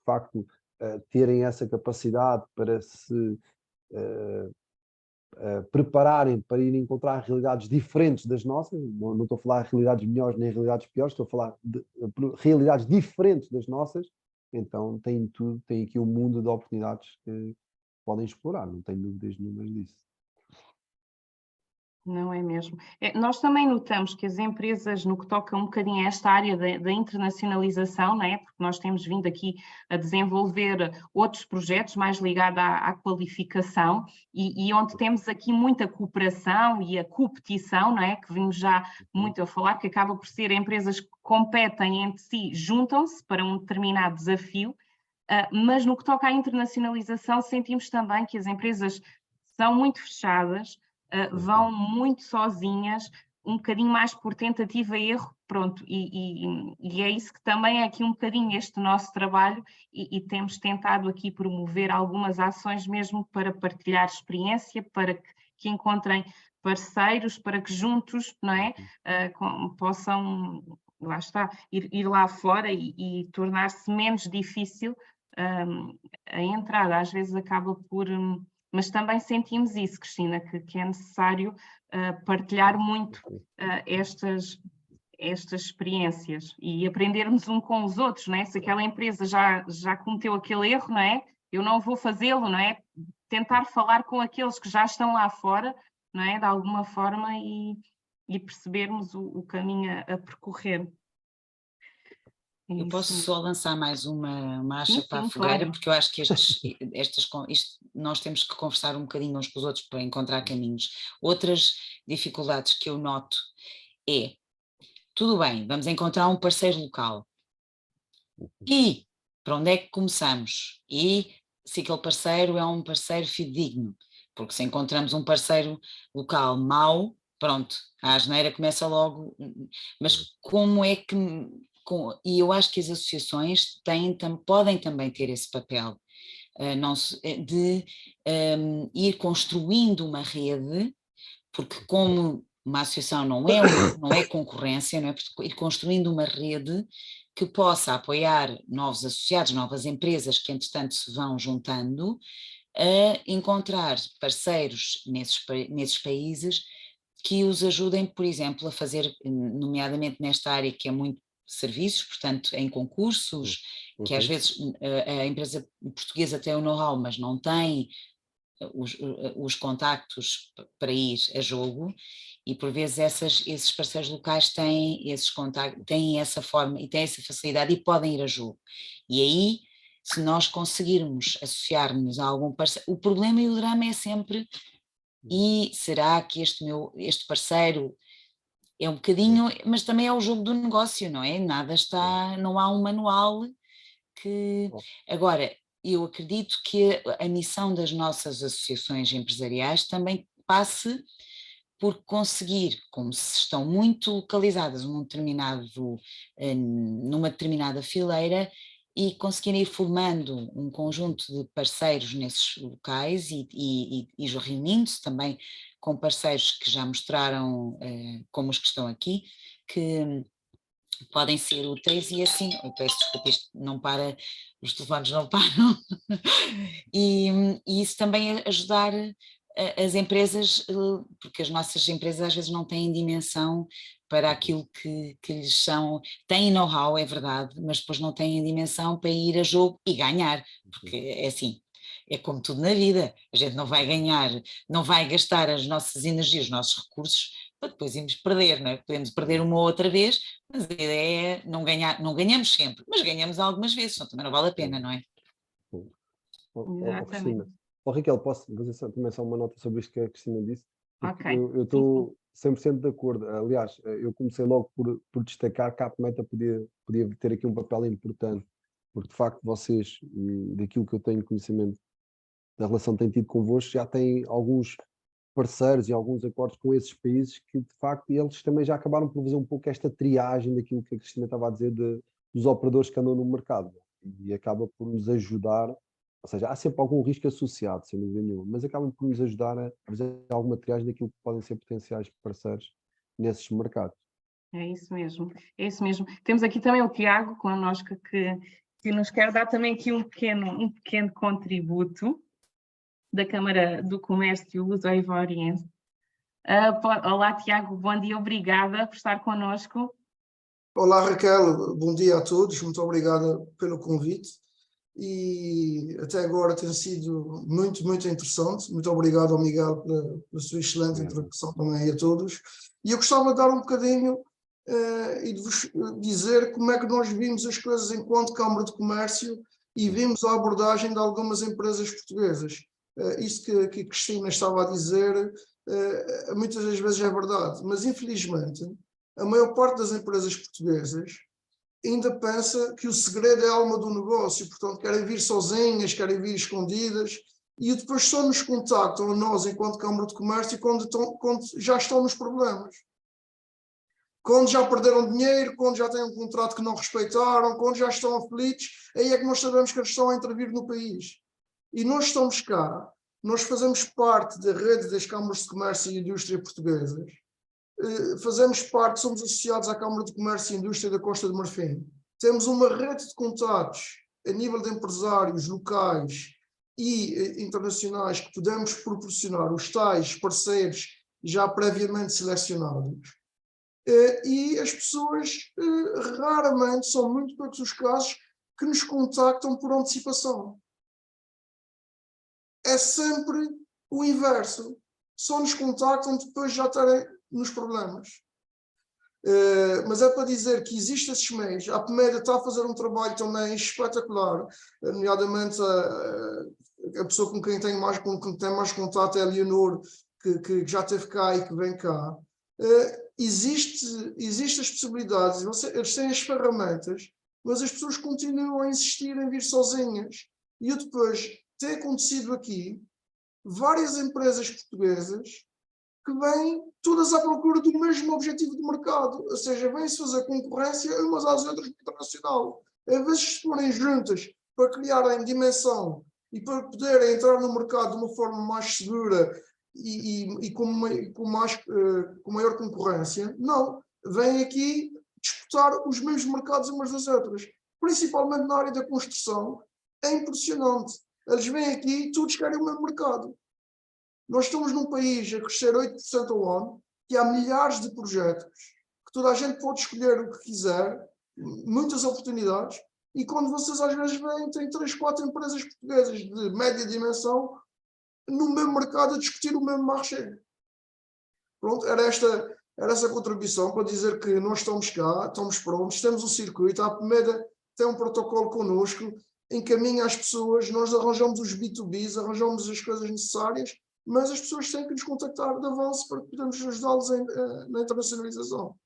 facto terem essa capacidade para se prepararem para ir encontrar realidades diferentes das nossas, não estou a falar de realidades melhores nem realidades piores, estou a falar de realidades diferentes das nossas, então tem aqui um mundo de oportunidades que podem explorar, não tenho dúvidas nenhumas disso. Não é mesmo? Nós também notamos que as empresas, no que toca um bocadinho a esta área da internacionalização, não é? Porque nós temos vindo aqui a desenvolver outros projetos mais ligados à qualificação e onde temos aqui muita cooperação e a competição, não é? Que vimos já muito a falar, que acaba por ser empresas que competem entre si, juntam-se para um determinado desafio, mas no que toca à internacionalização sentimos também que as empresas são muito fechadas, vão muito sozinhas, um bocadinho mais por tentativa e erro, pronto, e é isso que também é aqui um bocadinho este nosso trabalho e temos tentado aqui promover algumas ações mesmo para partilhar experiência, para que encontrem parceiros, para que juntos, não é, possam, lá está, ir lá fora e tornar-se menos difícil a entrada. Às vezes acaba por... Mas também sentimos isso, Cristina, que é necessário partilhar muito estas experiências e aprendermos um com os outros, não é? Se aquela empresa já cometeu aquele erro, não é? Eu não vou fazê-lo, não é? Tentar falar com aqueles que já estão lá fora, não é? De alguma forma e percebermos o caminho a percorrer. Eu posso só lançar mais uma acha para a fogueira, claro. porque eu acho que nós temos que conversar um bocadinho uns com os outros para encontrar caminhos. Outras dificuldades que eu noto é, tudo bem, vamos encontrar um parceiro local. E para onde é que começamos? E se aquele parceiro é um parceiro fidedigno, porque se encontramos um parceiro local mau, pronto, a asneira começa logo, mas como é que... E eu acho que as associações podem também ter esse papel de ir construindo uma rede, porque como uma associação não é concorrência, não é? Ir construindo uma rede que possa apoiar novos associados, novas empresas que entretanto se vão juntando, a encontrar parceiros nesses países que os ajudem, por exemplo, a fazer, nomeadamente nesta área que é muito serviços, portanto em concursos, que às vezes a empresa portuguesa tem o know-how, mas não tem os contactos para ir a jogo, e por vezes esses parceiros locais têm esses contactos, têm essa forma e têm essa facilidade e podem ir a jogo. E aí, se nós conseguirmos associar-nos a algum parceiro, o problema e o drama é sempre, e será que este parceiro é um bocadinho, mas também é o jogo do negócio, não é? Não há um manual que... Agora, eu acredito que a missão das nossas associações empresariais também passe por conseguir, como se estão muito localizadas numa determinada fileira, e conseguirem ir formando um conjunto de parceiros nesses locais e reunindo-se também com parceiros que já mostraram, como os que estão aqui, que podem ser úteis, e assim, eu peço desculpa, isto não para, os telefones não param, e isso também ajudar as empresas, porque as nossas empresas às vezes não têm dimensão para aquilo que lhes são, têm know-how, é verdade, mas depois não têm dimensão para ir a jogo e ganhar, porque é assim, é como tudo na vida, a gente não vai ganhar, não vai gastar as nossas energias, os nossos recursos, para depois irmos perder, não é? Podemos perder uma ou outra vez, mas a ideia é não ganhar, não ganhamos sempre, mas ganhamos algumas vezes, então também não vale a pena, não é? Cristina, Raquel, posso fazer também só uma nota sobre isto que a Cristina disse? Ok. Eu estou 100% de acordo. Aliás, eu comecei logo por destacar que a AppMeta podia ter aqui um papel importante, porque de facto vocês, daquilo que eu tenho conhecimento da relação que têm tido convosco, já têm alguns parceiros e alguns acordos com esses países que de facto eles também já acabaram por fazer um pouco esta triagem daquilo que a Cristina estava a dizer dos operadores que andam no mercado, e acaba por nos ajudar. Ou seja, há sempre algum risco associado, sem dúvida nenhuma, mas acabam por nos ajudar a fazer alguma triagem daquilo que podem ser potenciais parceiros nesses mercados. É isso mesmo, é isso mesmo. Temos aqui também o Tiago connosco que nos quer dar também aqui um pequeno contributo da Câmara do Comércio Luso-Ivoriense. Olá, Tiago, bom dia, obrigada por estar connosco. Olá, Raquel, bom dia a todos, muito obrigada pelo convite. e até agora tem sido muito, muito interessante. Muito obrigado ao Miguel pela sua excelente introdução também a todos. E eu gostava de dar um bocadinho e de vos dizer como é que nós vimos as coisas enquanto Câmara de Comércio e vimos a abordagem de algumas empresas portuguesas. Isso que a Cristina estava a dizer, muitas das vezes é verdade, mas infelizmente a maior parte das empresas portuguesas ainda pensa que o segredo é a alma do negócio, portanto querem vir sozinhas, querem vir escondidas, e depois só nos contactam a nós enquanto Câmara de Comércio quando já estão nos problemas. Quando já perderam dinheiro, quando já têm um contrato que não respeitaram, quando já estão aflitos, aí é que nós sabemos que eles estão a intervir no país. E nós estamos cá, nós fazemos parte da rede das câmaras de comércio e indústria portuguesas, fazemos parte, somos associados à Câmara de Comércio e Indústria da Costa do Marfim. Temos uma rede de contatos a nível de empresários locais e internacionais que podemos proporcionar os tais parceiros já previamente selecionados. E as pessoas raramente, são muito poucos os casos, que nos contactam por antecipação. É sempre o inverso. Só nos contactam depois de já estarem nos problemas. Mas é para dizer que existem esses meios. A PMED está a fazer um trabalho também espetacular, nomeadamente a pessoa com quem tem mais contato é a Leonor, que já esteve cá e que vem cá. Existem as possibilidades, eles têm as ferramentas, mas as pessoas continuam a insistir em vir sozinhas. E depois tem acontecido aqui várias empresas portuguesas que vêm todas à procura do mesmo objetivo de mercado, ou seja, vêm-se fazer concorrência umas às outras no internacional. Em vez de se porem juntas para criarem dimensão e para poderem entrar no mercado de uma forma mais segura e com maior concorrência, não. Vêm aqui disputar os mesmos mercados umas das outras, principalmente na área da construção. É impressionante. Eles vêm aqui e todos querem o mesmo mercado. Nós estamos num país a crescer 8% ao ano, que há milhares de projetos, que toda a gente pode escolher o que quiser, muitas oportunidades, e quando vocês às vezes veem, tem 3, 4 empresas portuguesas de média dimensão no mesmo mercado a discutir o mesmo marché. Pronto, era essa contribuição para dizer que nós estamos cá, estamos prontos, temos um circuito, a PMED tem um protocolo connosco, encaminha as pessoas, nós arranjamos os B2Bs, arranjamos as coisas necessárias, mas as pessoas têm que nos contactar de avanço para que podermos ajudá-los na internacionalização.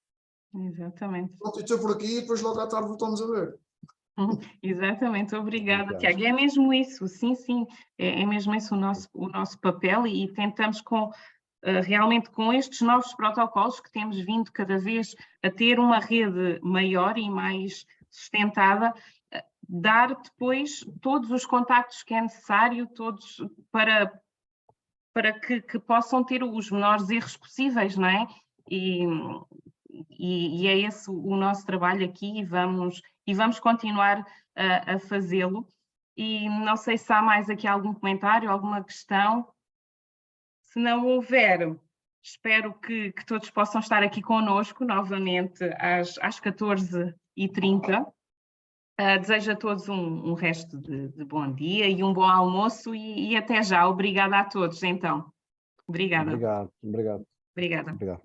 Exatamente. Pronto, eu estou por aqui e depois logo à tarde voltamos a ver. Exatamente, obrigada, Tiago. É mesmo isso, sim, é mesmo esse o nosso papel e tentamos realmente com estes novos protocolos que temos vindo cada vez a ter uma rede maior e mais sustentada, dar depois todos os contactos que é necessário, todos para que possam ter os menores erros possíveis, não é? E é esse o nosso trabalho aqui e vamos continuar a fazê-lo. E não sei se há mais aqui algum comentário, alguma questão. Se não houver, espero que todos possam estar aqui conosco novamente às 14h30. Desejo a todos um resto de bom dia e um bom almoço e até já. Obrigada a todos, então. Obrigada. Obrigado. Obrigada. Obrigado.